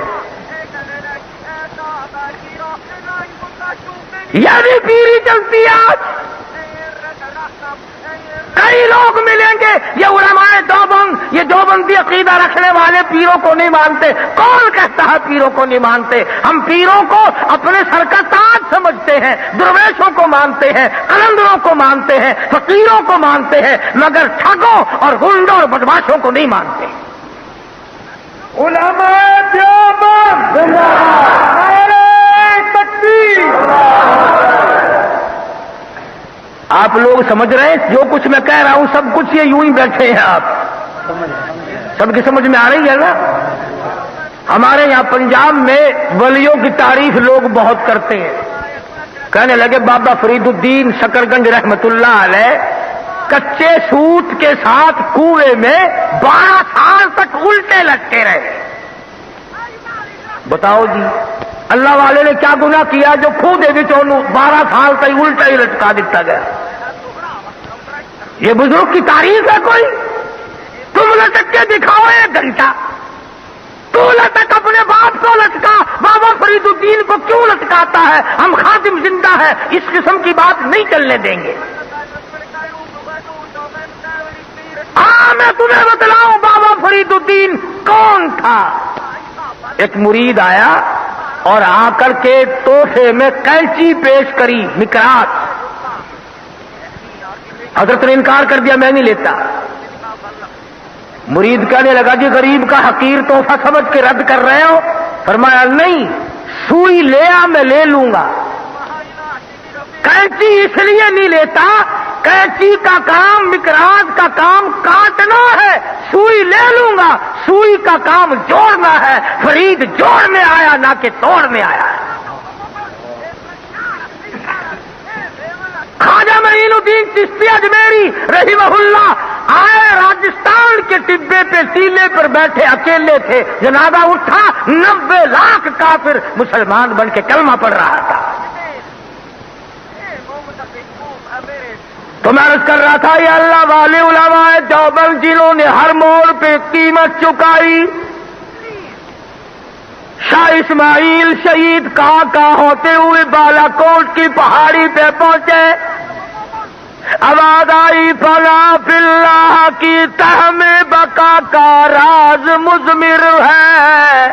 یہ بھی پیری چلتی ہے آج۔ کئی لوگ ملیں گے یہ علماء دیوبند، یہ دیوبندی عقیدہ رکھنے والے پیروں کو نہیں مانتے۔ کون کہتا ہے پیروں کو نہیں مانتے؟ ہم پیروں کو اپنے سر کا تاج سمجھتے ہیں، درویشوں کو مانتے ہیں، قلندروں کو مانتے ہیں، فقیروں کو مانتے ہیں، مگر ٹھگوں اور گنڈوں اور بدماشوں کو نہیں مانتے۔ علماء دیوبند نعرہ تکبیر۔ آپ لوگ سمجھ رہے ہیں جو کچھ میں کہہ رہا ہوں سب کچھ یہ یوں ہی بیٹھے ہیں، آپ سب کی سمجھ میں آ رہی ہے نا؟ ہمارے یہاں پنجاب میں ولیوں کی تعریف لوگ بہت کرتے ہیں، کہنے لگے بابا فرید الدین شکرگنج رحمت اللہ علیہ کچے سوت کے ساتھ کنویں میں 12 سال تک الٹے لٹکے رہے۔ بتاؤ جی اللہ والے نے کیا گناہ کیا جو کھو دے بھی 12 سال تک الٹا ہی لٹکا دیتا گیا؟ یہ بزرگ کی تعریف ہے کوئی؟ تم لٹک کے دکھاؤ 1 گھنٹہ، تو لٹک اپنے باپ کو لٹکا، بابا فرید الدین کو کیوں لٹکاتا ہے؟ ہم خادم زندہ ہے، اس قسم کی بات نہیں چلنے دیں گے۔ میں تمہیں بتلاؤں بابا فرید الدین کون تھا۔ ایک مرید آیا اور آ کر کے تحفے میں کینچی پیش کری، مکراس۔ حضرت نے انکار کر دیا، میں نہیں لیتا۔ مرید کہنے لگا جی غریب کا حقیر تحفہ سمجھ کے رد کر رہے ہو؟ فرمایا نہیں، سوئی لیا میں لے لوں گا، کینچی اس لیے نہیں لیتا، کینچی کا کام مکراس کا کام کاٹنا ہے، سوئی لے لوں گا، سوئی کا کام جوڑنا ہے۔ فرید جوڑنے آیا نہ کہ توڑنے آیا ہے۔ خواجہ معین الدین چشتی اجمیری رحمہ اللہ آئے راجستھان کے ٹبے پہ ٹیلے پر بیٹھے اکیلے تھے، جنازہ اٹھا 90 لاکھ کافر مسلمان بن کے کلمہ پڑھ رہا تھا۔ تو میں عرض کر رہا تھا یہ اللہ والے علماء دیوبند جنہوں نے ہر موڑ پہ قیمت چکائی، شاہ اسماعیل شہید کہاں ہوتے ہوئے بالا کوٹ کی پہاڑی پہ پہنچے. آواز آئی فنا فی اللہ کی تہ میں بقا کا راز مضمر ہے.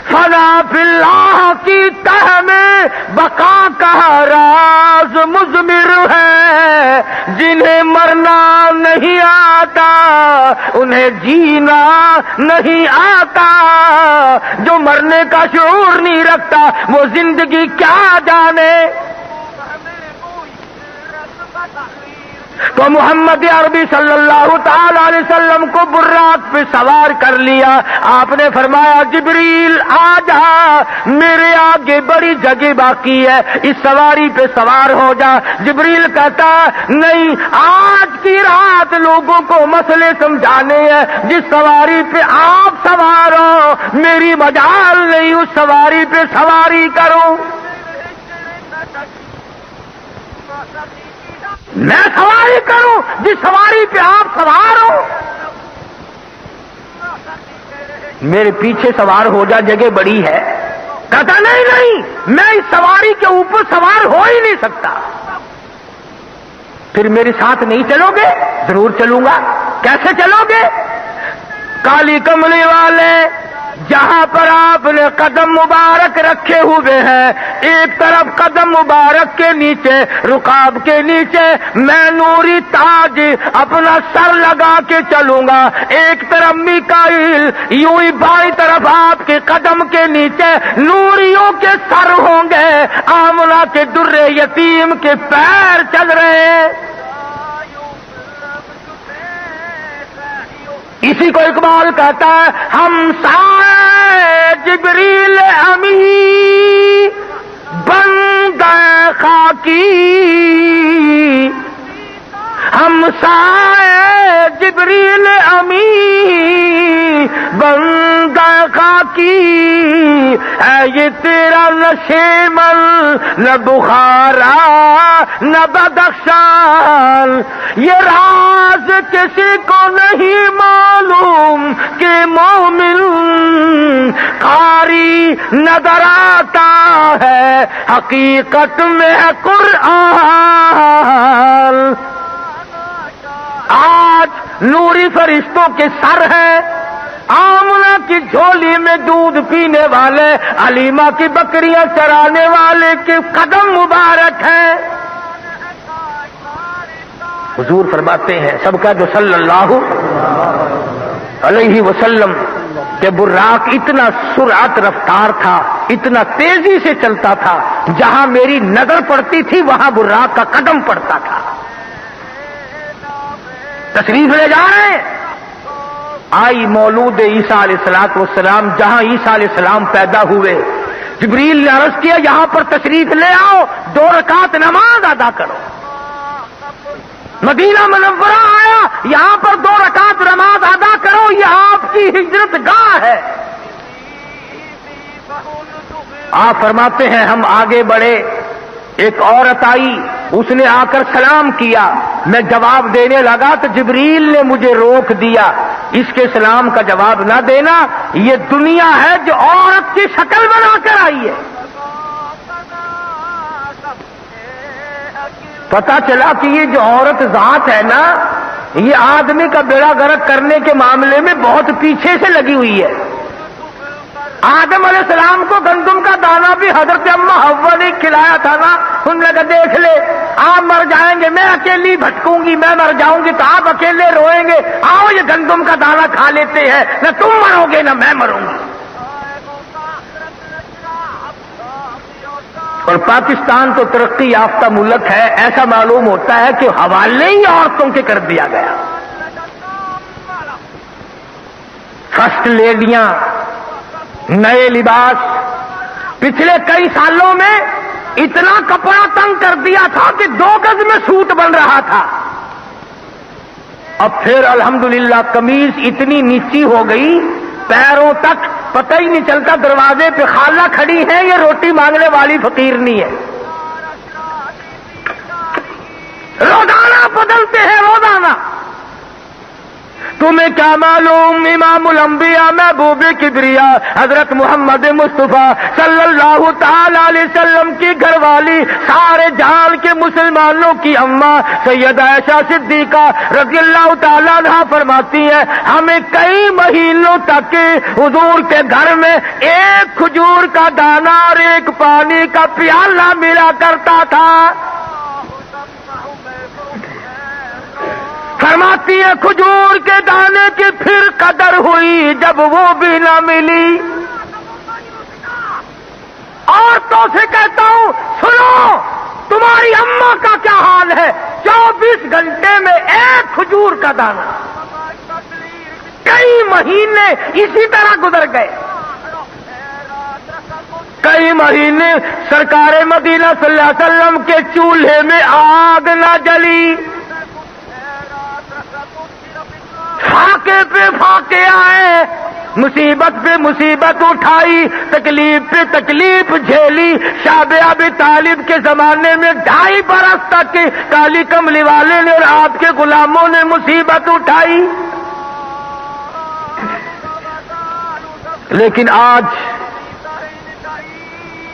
فنا فی اللہ کی تہ میں بقا کا راز مضمر ہے. جنہیں مرنا نہیں آتا انہیں جینا نہیں آتا. جو مرنے کا شعور نہیں رکھتا وہ زندگی کیا جانے. تو محمد عربی صلی اللہ تعالی علیہ وسلم کو براق پہ سوار کر لیا. آپ نے فرمایا جبریل آ جا, میرے آگے بڑی جگہ باقی ہے, اس سواری پہ سوار ہو جا. جبریل کہتا نہیں, آج کی رات لوگوں کو مسئلے سمجھانے ہیں. جس سواری پہ آپ سوار ہو میری مجال نہیں اس سواری پہ سواری کروں. میں سواری کروں جس سواری پہ آپ سوار ہو. میرے پیچھے سوار ہو جا, جگہ بڑی ہے. کہتا نہیں میں اس سواری کے اوپر سوار ہو ہی نہیں سکتا. پھر میرے ساتھ نہیں چلو گے؟ ضرور چلوں گا. کیسے چلو گے؟ کالی کملی والے جہاں پر آپ نے قدم مبارک رکھے ہوئے ہیں, ایک طرف قدم مبارک کے نیچے رکاب کے نیچے میں نوری تاج اپنا سر لگا کے چلوں گا. ایک طرف میکائیل یوں ہی بائیں طرف آپ کے قدم کے نیچے نوریوں کے سر ہوں گے. آمنہ کے در یتیم کے پیر چل رہے ہیں. اسی کو اقبال کہتا ہے ہم سائے جبریل امی بن گئے خاکی. ہم سائے جبریل امی بن گئے خاکی. ہے یہ تیرا نشیمن نہ بخارا نہ بدخشان. یہ راز کسی کو نہیں معلوم کہ مومن قاری نظر آتا ہے حقیقت میں ہے قرآن. آج نوری فرشتوں کے سر ہیں, آمنہ کی جھولی میں دودھ پینے والے, علیمہ کی بکریاں چرانے والے کے قدم مبارک ہیں. حضور فرماتے ہیں سب کا جو صلی اللہ علیہ وسلم کہ براق اتنا سرعت رفتار تھا, اتنا تیزی سے چلتا تھا, جہاں میری نظر پڑتی تھی وہاں براق کا قدم پڑتا تھا. تشریف لے جا رہے ہیں. آئی مولود عیسیٰ علیہ السلام, جہاں عیسیٰ علیہ السلام پیدا ہوئے. جبریل نے عرض کیا یہاں پر تشریف لے آؤ, 2 رکعت نماز ادا کرو. مدینہ منورہ آیا, یہاں پر 2 رکعت نماز ادا کرو, یہ آپ کی ہجرت گاہ ہے. آپ فرماتے ہیں ہم آگے بڑھے, ایک عورت آئی, اس نے آ کر سلام کیا. میں جواب دینے لگا تو جبریل نے مجھے روک دیا. اس کے سلام کا جواب نہ دینا, یہ دنیا ہے جو عورت کی شکل بنا کر آئی ہے. پتا چلا کہ یہ جو عورت ذات ہے نا, یہ آدمی کا بیڑا غرق کرنے کے معاملے میں بہت پیچھے سے لگی ہوئی ہے. آدم علیہ السلام کو گندم کا دانہ بھی حضرت اما حوا نے کھلایا تھا نا. ان نے کہا دیکھ لے آپ مر جائیں گے, میں اکیلی بھٹکوں گی, میں مر جاؤں گی تو آپ اکیلے روئیں گے, آؤ یہ گندم کا دانہ کھا لیتے ہیں, نہ تم مرو گے نہ میں مروں گی. اور پاکستان تو ترقی یافتہ ملک ہے, ایسا معلوم ہوتا ہے کہ حوالے ہی عورتوں کے کر دیا گیا. فرسٹ لیڈیاں, نئے لباس. پچھلے کئی سالوں میں اتنا کپڑا تنگ کر دیا تھا کہ 2 گز میں سوٹ بن رہا تھا. اب پھر الحمدللہ قمیض اتنی نیچی ہو گئی پیروں تک, پتہ ہی نہیں چلتا دروازے پہ خالہ کھڑی ہے یہ روٹی مانگنے والی فقیرنی ہے. روزانہ بدلتے ہیں روزانہ. تمہیں کیا معلوم امام الانبیاء محبوب کبریا حضرت محمد مصطفیٰ صلی اللہ تعالی علیہ وسلم کی گھر والی سارے جہان کے مسلمانوں کی اماں سیدہ عائشہ صدیقہ رضی اللہ تعالیٰ عنہا فرماتی ہیں ہمیں کئی مہینوں تک حضور کے گھر میں ایک کھجور کا دانہ اور ایک پانی کا پیالہ ملا کرتا تھا. فرماتی ہے کھجور کے دانے کی پھر قدر ہوئی جب وہ بھی نہ ملی. عورتوں سے کہتا ہوں سنو تمہاری اماں کا کیا حال ہے. 24 گھنٹے میں ایک کھجور کا دانہ. کئی مہینے اسی طرح گزر گئے. کئی مہینے سرکار مدینہ صلی اللہ علیہ وسلم کے چولہے میں آگ نہ جلی. فاقے پہ فاقے آئے, مصیبت پہ مصیبت اٹھائی, تکلیف پہ تکلیف جھیلی. شاب ابی طالب کے زمانے میں 2.5 برس تک کالی کملی والے نے اور آپ کے غلاموں نے مصیبت اٹھائی. لیکن آج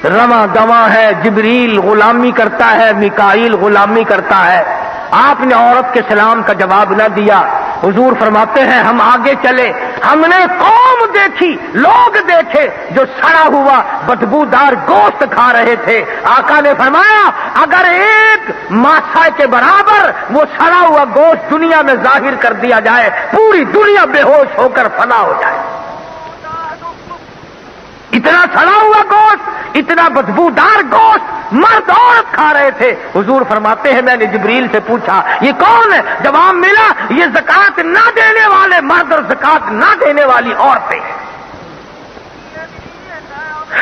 رواں دواں ہے. جبریل غلامی کرتا ہے, میکائیل غلامی کرتا ہے. آپ نے عورت کے سلام کا جواب نہ دیا. حضور فرماتے ہیں ہم آگے چلے, ہم نے قوم دیکھی, لوگ دیکھے جو سڑا ہوا بدبودار گوشت کھا رہے تھے. آقا نے فرمایا اگر ایک ماسا کے برابر وہ سڑا ہوا گوشت دنیا میں ظاہر کر دیا جائے پوری دنیا بے ہوش ہو کر فنا ہو جائے. اتنا سڑا ہوا گوشت, اتنا بدبودار گوشت مرد عورت کھا رہے تھے. حضور فرماتے ہیں میں نے جبریل سے پوچھا یہ کون ہے؟ جواب ملا یہ زکات نہ دینے والے مرد اور زکات نہ دینے والی عورتیں.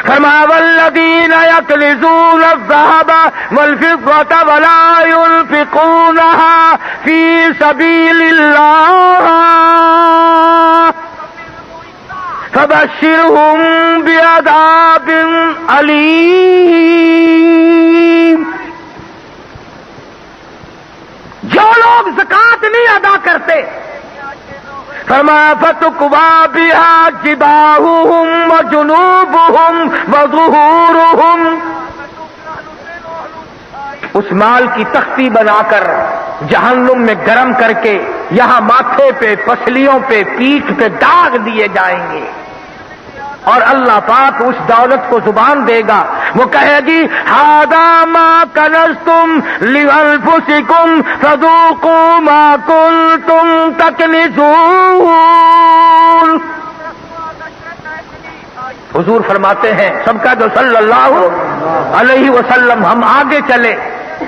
فرمایا والذین یکنزون الذهب والفضة ولا ينفقونها فی سبیل اللہ فبشرهم بعذاب علیم. جو لوگ زکات نہیں ادا کرتے فرمایا فتقوا بها جباههم وجنوبهم وظهورهم, اس مال کی تختی بنا کر جہنم میں گرم کر کے یہاں ماتھے پہ, پسلیوں پہ, پیٹھ پہ داغ دیے جائیں گے. اور اللہ پاک اس دولت کو زبان دے گا, وہ کہے گی ھذا ما کنزتم لانفسکم فذوقوا ما کنتم تکنزون. حضور فرماتے ہیں سب کا جو صلی اللہ علیہ وسلم ہم آگے چلے.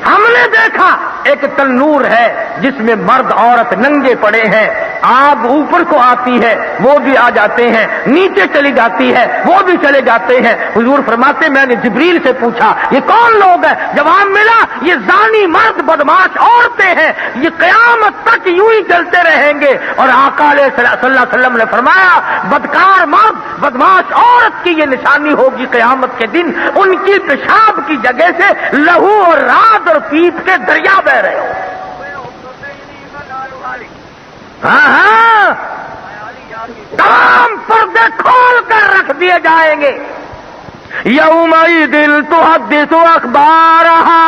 ہم نے دیکھا ایک تنور ہے جس میں مرد عورت ننگے پڑے ہیں. آگ اوپر کو آتی ہے وہ بھی آ جاتے ہیں, نیچے چلی جاتی ہے وہ بھی چلے جاتے ہیں. حضور فرماتے میں نے جبریل سے پوچھا یہ کون لوگ ہیں؟ جواب ملا یہ زانی مرد بدماش عورتیں ہیں, یہ قیامت تک یوں ہی چلتے رہیں گے. اور آقا صلی اللہ علیہ وسلم نے فرمایا بدکار مرد بدماش عورت کی یہ نشانی ہوگی قیامت کے دن, ان کی پیشاب کی جگہ سے لہو اور رات اور پیپ کے دریا بہ رہے ہو. ہاں تمام پردے کھول کر رکھ دیے جائیں گے. یومئذ تحدث اخبارہا,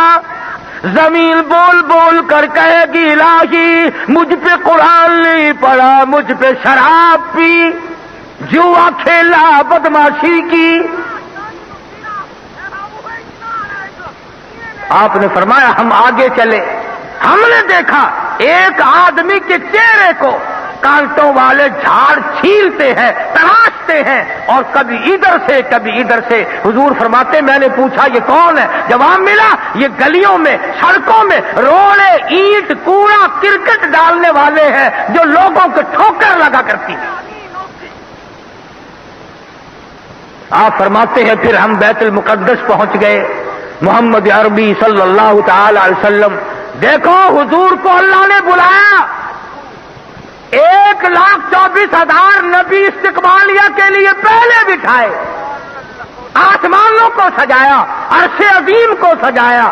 زمین بول بول کر کہے گی الہی مجھ پہ قرآن نہیں پڑھا, مجھ پہ شراب پی, جوا کھیلا, بدماشی کی. آپ نے فرمایا ہم آگے چلے, ہم نے دیکھا ایک آدمی کے چہرے کو کانٹوں والے جھاڑ چھیلتے ہیں, تراشتے ہیں, اور کبھی ادھر سے کبھی ادھر سے. حضور فرماتے میں نے پوچھا یہ کون ہے؟ جواب ملا یہ گلیوں میں سڑکوں میں روڑے اینٹ کوڑا کرکٹ ڈالنے والے ہیں جو لوگوں کو ٹھوکر لگا کرتی ہیں. آپ فرماتے ہیں پھر ہم بیت المقدس پہنچ گئے. محمد عربی صلی اللہ تعالی علیہ وسلم, دیکھو حضور کو اللہ نے بلایا, 1,24,000 نبی استقبالیہ کے لیے پہلے بٹھائے, آسمانوں کو سجایا, عرش عظیم کو سجایا.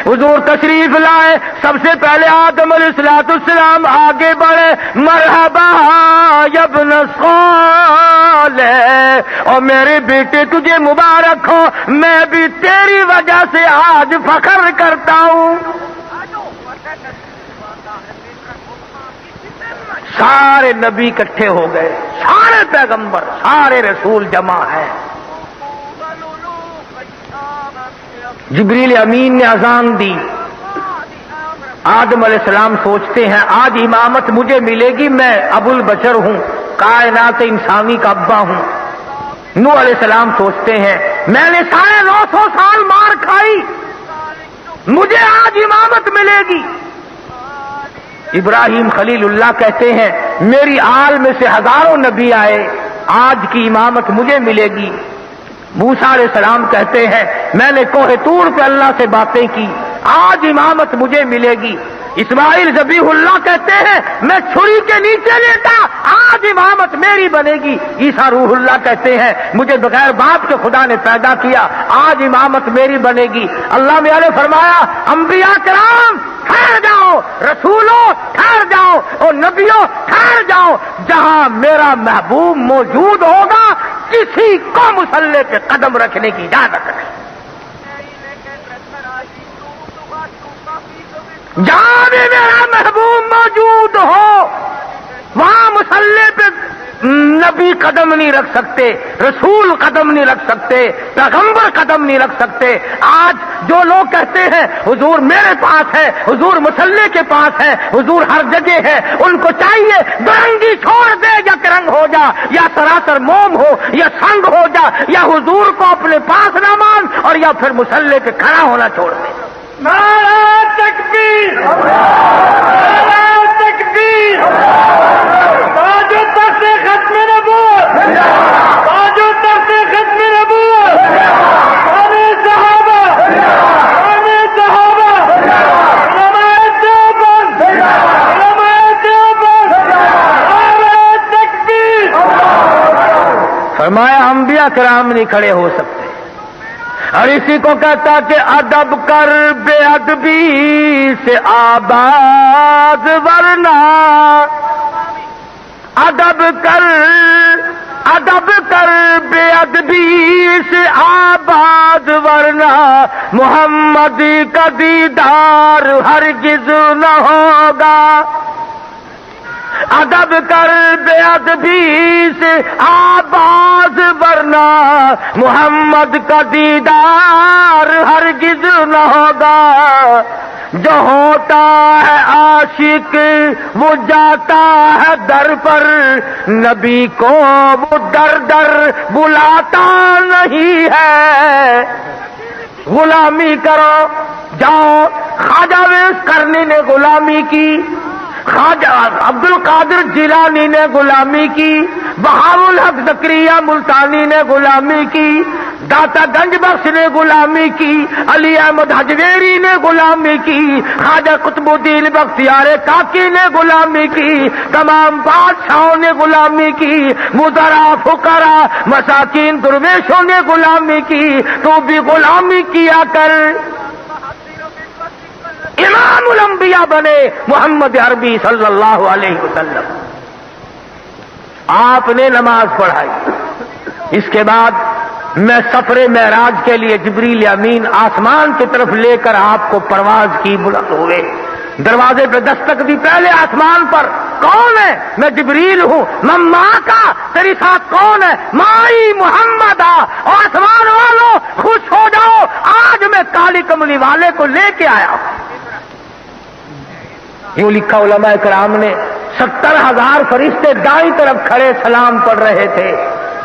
حضور تشریف لائے، سب سے پہلے آدم علیہ السلام آگے بڑھے، مرحبا یا ابن صالح، اور میرے بیٹے تجھے مبارک ہو، میں بھی تیری وجہ سے آج فخر کرتا ہوں۔ سارے نبی اکٹھے ہو گئے، سارے پیغمبر، سارے رسول جمع ہیں۔ جبریل امین نے اذان دی، آدم علیہ السلام سوچتے ہیں آج امامت مجھے ملے گی، میں ابو البشر ہوں، کائنات انسانی کا ابا ہوں۔ نوح علیہ السلام سوچتے ہیں میں نے 950 سال مار کھائی، مجھے آج امامت ملے گی۔ ابراہیم خلیل اللہ کہتے ہیں میری آل میں سے ہزاروں نبی آئے، آج کی امامت مجھے ملے گی۔ موسیٰ علیہ السلام کہتے ہیں میں نے کوہ طور پہ اللہ سے باتیں کی، آج امامت مجھے ملے گی۔ اسماعیل ذبیح اللہ کہتے ہیں میں چھری کے نیچے لیٹا، آج امامت میری بنے گی۔ عیسیٰ روح اللہ کہتے ہیں مجھے بغیر باپ کے خدا نے پیدا کیا، آج امامت میری بنے گی۔ اللہ میاں نے فرمایا انبیاء کرام ٹھہر جاؤ، رسولوں ٹھہر جاؤ، اور نبیوں ٹھہر جاؤ، جہاں میرا محبوب موجود ہوگا کسی کو مصلی پہ قدم رکھنے کی اجازت نہیں۔ جہاں بھی میرا محبوب موجود ہو وہاں مصلی پہ نبی قدم نہیں رکھ سکتے، رسول قدم نہیں رکھ سکتے، پیغمبر قدم نہیں رکھ سکتے۔ آج جو لوگ کہتے ہیں حضور میرے پاس ہے، حضور مصلی کے پاس ہے، حضور ہر جگہ ہے، ان کو چاہیے برنگی چھوڑ دے، یا کرنگ ہو جا، یا سراسر موم ہو، یا سنگ ہو جا، یا حضور کو اپنے پاس نہ مان، اور یا پھر مصلی پہ کھڑا ہونا چھوڑ دے۔ نعرہ تکبیر، نعرہ تکبیر، تاج و تخت ختم نبوت، تاج و تخت ختم نبوت، شان صحابہ، شان صحابہ، علماء دیوبند، علماء دیوبند، نعرہ تکبیر۔ فرمایا انبیاء کرام نہیں کھڑے ہو سکتے، اور اسی کو کہتا کہ ادب کر بے ادبی سے آباد ورنہ، ادب کر بے ادبی سے آباد ورنہ، محمد کا دیدار ہرگز نہ ہوگا۔ ادب کر بے ادبی سے آباد ورنہ، محمد کا دیدار ہرگز نہ ہوگا۔ جو ہوتا ہے عاشق وہ جاتا ہے در پر، نبی کو وہ در در بلاتا نہیں ہے۔ غلامی کرو جاؤ، خواجہ ویس کرنی نے غلامی کی، خواجہ عبد القادر جیلانی نے غلامی کی، بہاء الحق زکریا ملتانی نے غلامی کی، داتا گنج بخش نے غلامی کی، علی احمد حجویری نے غلامی کی، خواجہ قطب الدین بختیار کاکی نے غلامی کی، تمام بادشاہوں نے غلامی کی، مدراء فقراء مساکین درویشوں نے غلامی کی، تو بھی غلامی کیا کر۔ امام الانبیاء بنے محمد عربی صلی اللہ علیہ وسلم، آپ نے نماز پڑھائی۔ اس کے بعد میں سفر معراج کے لیے جبریل امین آسمان کی طرف لے کر آپ کو پرواز کی، بلند ہوئے، دروازے پہ دستک دی، پہلے آسمان پر کون ہے؟ میں جبریل ہوں۔ ماں کا تیری ساتھ کون ہے؟ مائی محمد آ، اور آسمان والوں خوش ہو جاؤ، آج میں کالی کملی والے کو لے کے آیا ہوں۔ یوں لکھا علماء کرام نے، 70,000 فرشتے دائیں طرف کھڑے سلام پڑھ رہے تھے،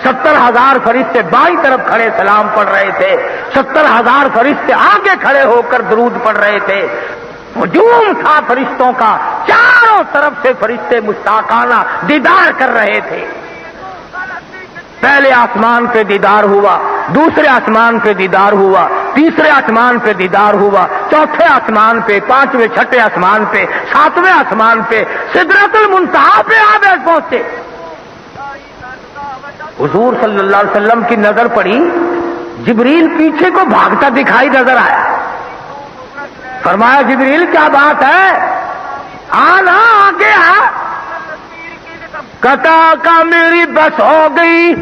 70,000 فرشتے بائیں طرف کھڑے سلام پڑھ رہے تھے، 70,000 فرشتے آگے کھڑے ہو کر درود پڑھ رہے تھے۔ ہجوم تھا فرشتوں کا، چاروں طرف سے فرشتے مشتاقانہ دیدار کر رہے تھے۔ پہلے آسمان پہ دیدار ہوا، دوسرے آسمان پہ دیدار ہوا، تیسرے آسمان پہ دیدار ہوا، چوتھے آسمان پہ، پانچویں چھٹے آسمان پہ، ساتویں آسمان پہ، سدرۃ المنتہا پہ آپ پہنچے۔ حضور صلی اللہ علیہ وسلم کی نظر پڑی، جبریل پیچھے کو بھاگتا دکھائی نظر آیا۔ فرمایا جبریل کیا بات ہے؟ آنا آگے آ. کہتا کا میری بس ہو گئی،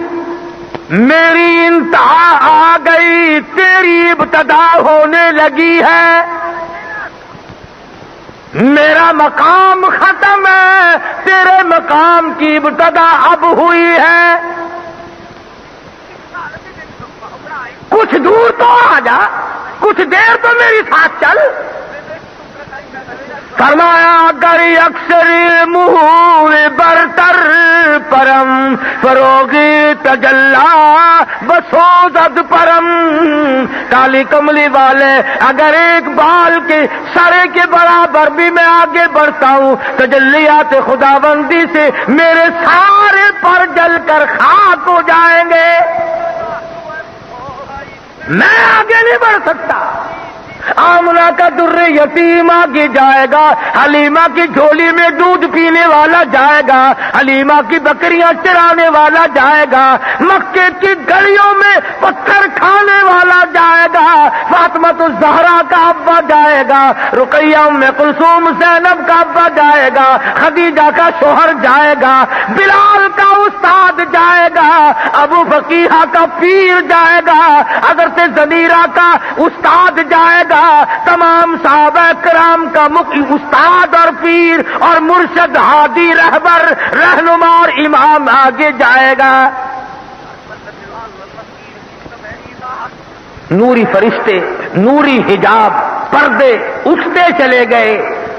میری انتہا آ گئی، تیری ابتدا ہونے لگی ہے، میرا مقام ختم ہے، تیرے مقام کی ابتدا اب ہوئی ہے. کچھ دور تو آ جا، کچھ دیر تو میری ساتھ چل. فرمایا اگر اکثر مہور برتر پرم فروغی تجلا بسوزد پرم. کالی کملی والے اگر ایک بال کے سرے کے برابر بھی میں آگے بڑھتا ہوں، تجلیات خداوندی سے میرے سارے پر جل کر خاک ہو جائیں گے، میں آگے نہیں بڑھ سکتا. آمنہ کا در یتیم آگے جائے گا، حلیمہ کی جھولی میں دودھ پینے والا جائے گا، حلیمہ کی بکریاں چرانے والا جائے گا، مکے کی گلیوں میں پتھر کھانے والا جائے گا، فاطمہ الزہرا کا ابا جائے گا، رقیہ ام کلثوم زینب کا ابا جائے گا، خدیجہ کا شوہر جائے گا، بلال کا استاد جائے گا، ابو فقیہ کا پیر جائے گا، حضرت زنیرہ کا استاد جائے گا، تمام صحابہ کرام کا استاد اور پیر اور مرشد ہادی رہبر رہنما اور امام آگے جائے گا. نوری فرشتے، نوری حجاب، پردے اٹھتے چلے گئے،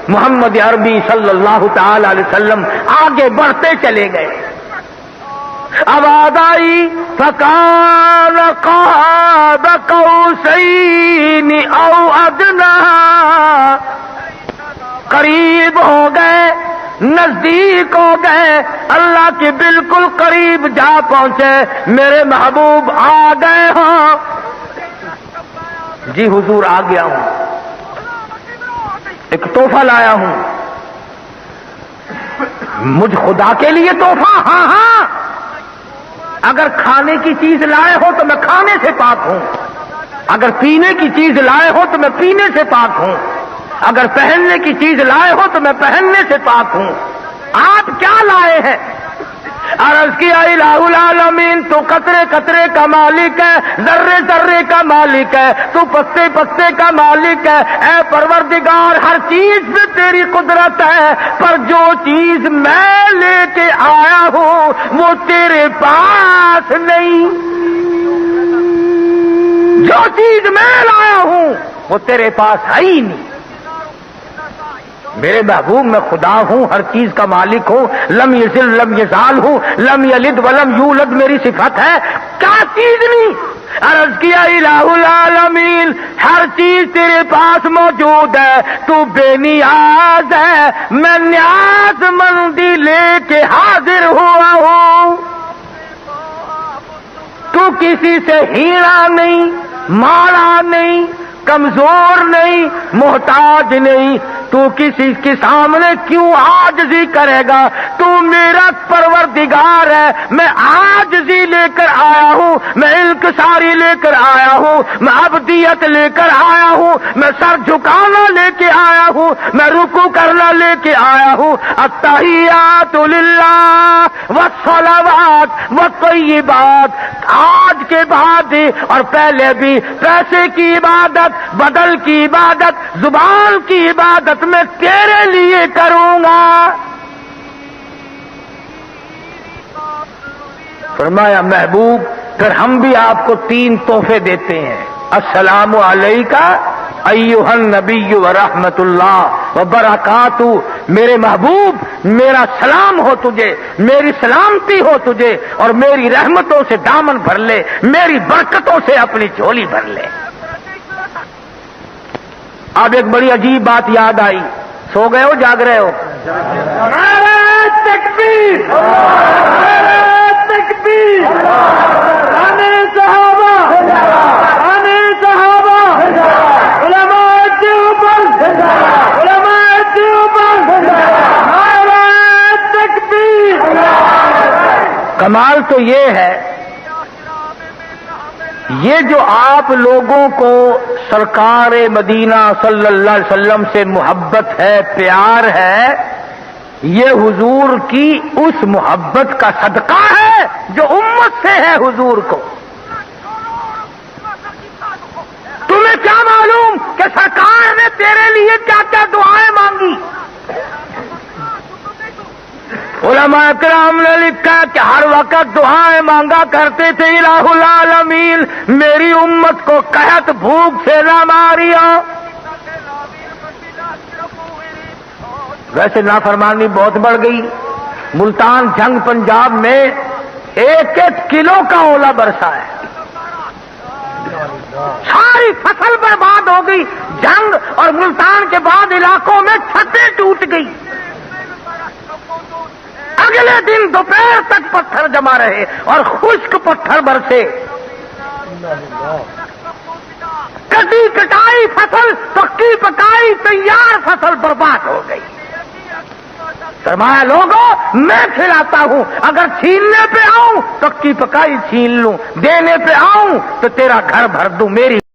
محمد عربی صلی اللہ تعالی علیہ وسلم آگے بڑھتے چلے گئے. آواز آئی فکان قاب قوسین او ادنا، قریب ہو گئے، نزدیک ہو گئے، اللہ کے بالکل قریب جا پہنچے، میرے محبوب آ گئے ہوں. جی حضور آ گیا ہوں، ایک تحفہ لایا ہوں. مجھ خدا کے لیے تحفہ؟ ہاں ہاں. اگر کھانے کی چیز لائے ہو تو میں کھانے سے پاک ہوں، اگر پینے کی چیز لائے ہو تو میں پینے سے پاک ہوں، اگر پہننے کی چیز لائے ہو تو میں پہننے سے پاک ہوں. آپ کیا لائے ہیں؟ عرض کیا الہ العالمین تو قطرے قطرے کا مالک ہے، ذرے ذرے کا مالک ہے، تو پتے پتے کا مالک ہے. اے پروردگار ہر چیز میں تیری قدرت ہے، پر جو چیز میں لے کے آیا ہوں وہ تیرے پاس نہیں، جو چیز میں لایا ہوں وہ تیرے پاس ہے ہی نہیں. میرے محبوب میں خدا ہوں، ہر چیز کا مالک ہوں، لم یزل لم یزال ہوں، لم یلد ولم یولد میری صفت ہے، کیا چیز نہیں. عرض کیا الہ العالمین ہر چیز تیرے پاس موجود ہے، تو بے نیاز ہے، میں نیاز مندی لے کے حاضر ہوا ہوں. تو کسی سے ہیرا نہیں، مارا نہیں، کمزور نہیں، محتاج نہیں، تو کسی کے سامنے کیوں عاجزی کرے گا؟ تو میرا پروردگار ہے، میں عاجزی لے کر آیا ہوں، میں انکساری لے کر آیا ہوں، میں عبدیت لے کر آیا ہوں، میں سر جھکانا لے کے آیا ہوں، میں رکوع کرنا لے کے آیا ہوں. التحیات للہ والصلوات والطیبات، آج کے بعد اور پہلے بھی پیسے کی عبادت، بدل کی عبادت، زبان کی عبادت میں تیرے لیے کروں گا. فرمایا محبوب پھر ہم بھی آپ کو 3 تحفے دیتے ہیں. السلام علیکہ ایھا النبی ورحمۃ اللہ وبرکاتہ. میرے محبوب میرا سلام ہو تجھے، میری سلامتی ہو تجھے، اور میری رحمتوں سے دامن بھر لے، میری برکتوں سے اپنی جھولی بھر لے. اب ایک بڑی عجیب بات یاد آئی. سو گئے ہو جاگ رہے ہو؟ نعرہ تکبیر، نعرہ تکبیر، آنے صحابہ، آنے صحابہ، علماء دیوبند، علماء دیوبند، نعرہ تکبیر. کمال تو یہ ہے، یہ جو آپ لوگوں کو سرکار مدینہ صلی اللہ علیہ وسلم سے محبت ہے، پیار ہے، یہ حضور کی اس محبت کا صدقہ ہے جو امت سے ہے حضور کو۔ تمہیں کیا معلوم کہ سرکار نے تیرے لیے کیا کیا دعائیں مانگی؟ علماء کرام نے لکھا کہ ہر وقت دعائیں مانگا کرتے تھے، الہ العالمین میری امت کو قحط بھوک سے نہ ماریا۔ ویسے نافرمانی بہت بڑھ گئی، ملتان جنگ پنجاب میں 1-1 کلو کا اولا برسا ہے، ساری فصل برباد ہو گئی، جنگ اور ملتان کے بعد علاقوں میں چھتیں ٹوٹ گئی۔ اگلے دن دوپہر تک پتھر جمع رہے اور خشک پتھر برسے، کٹی کٹائی فصل، پکی پکائی تیار فصل برباد ہو گئی۔ فرمایا لوگوں میں کھلاتا ہوں، اگر چھیننے پہ آؤں پکی پکائی چھین لوں، دینے پہ آؤں تو تیرا گھر بھر دوں، میری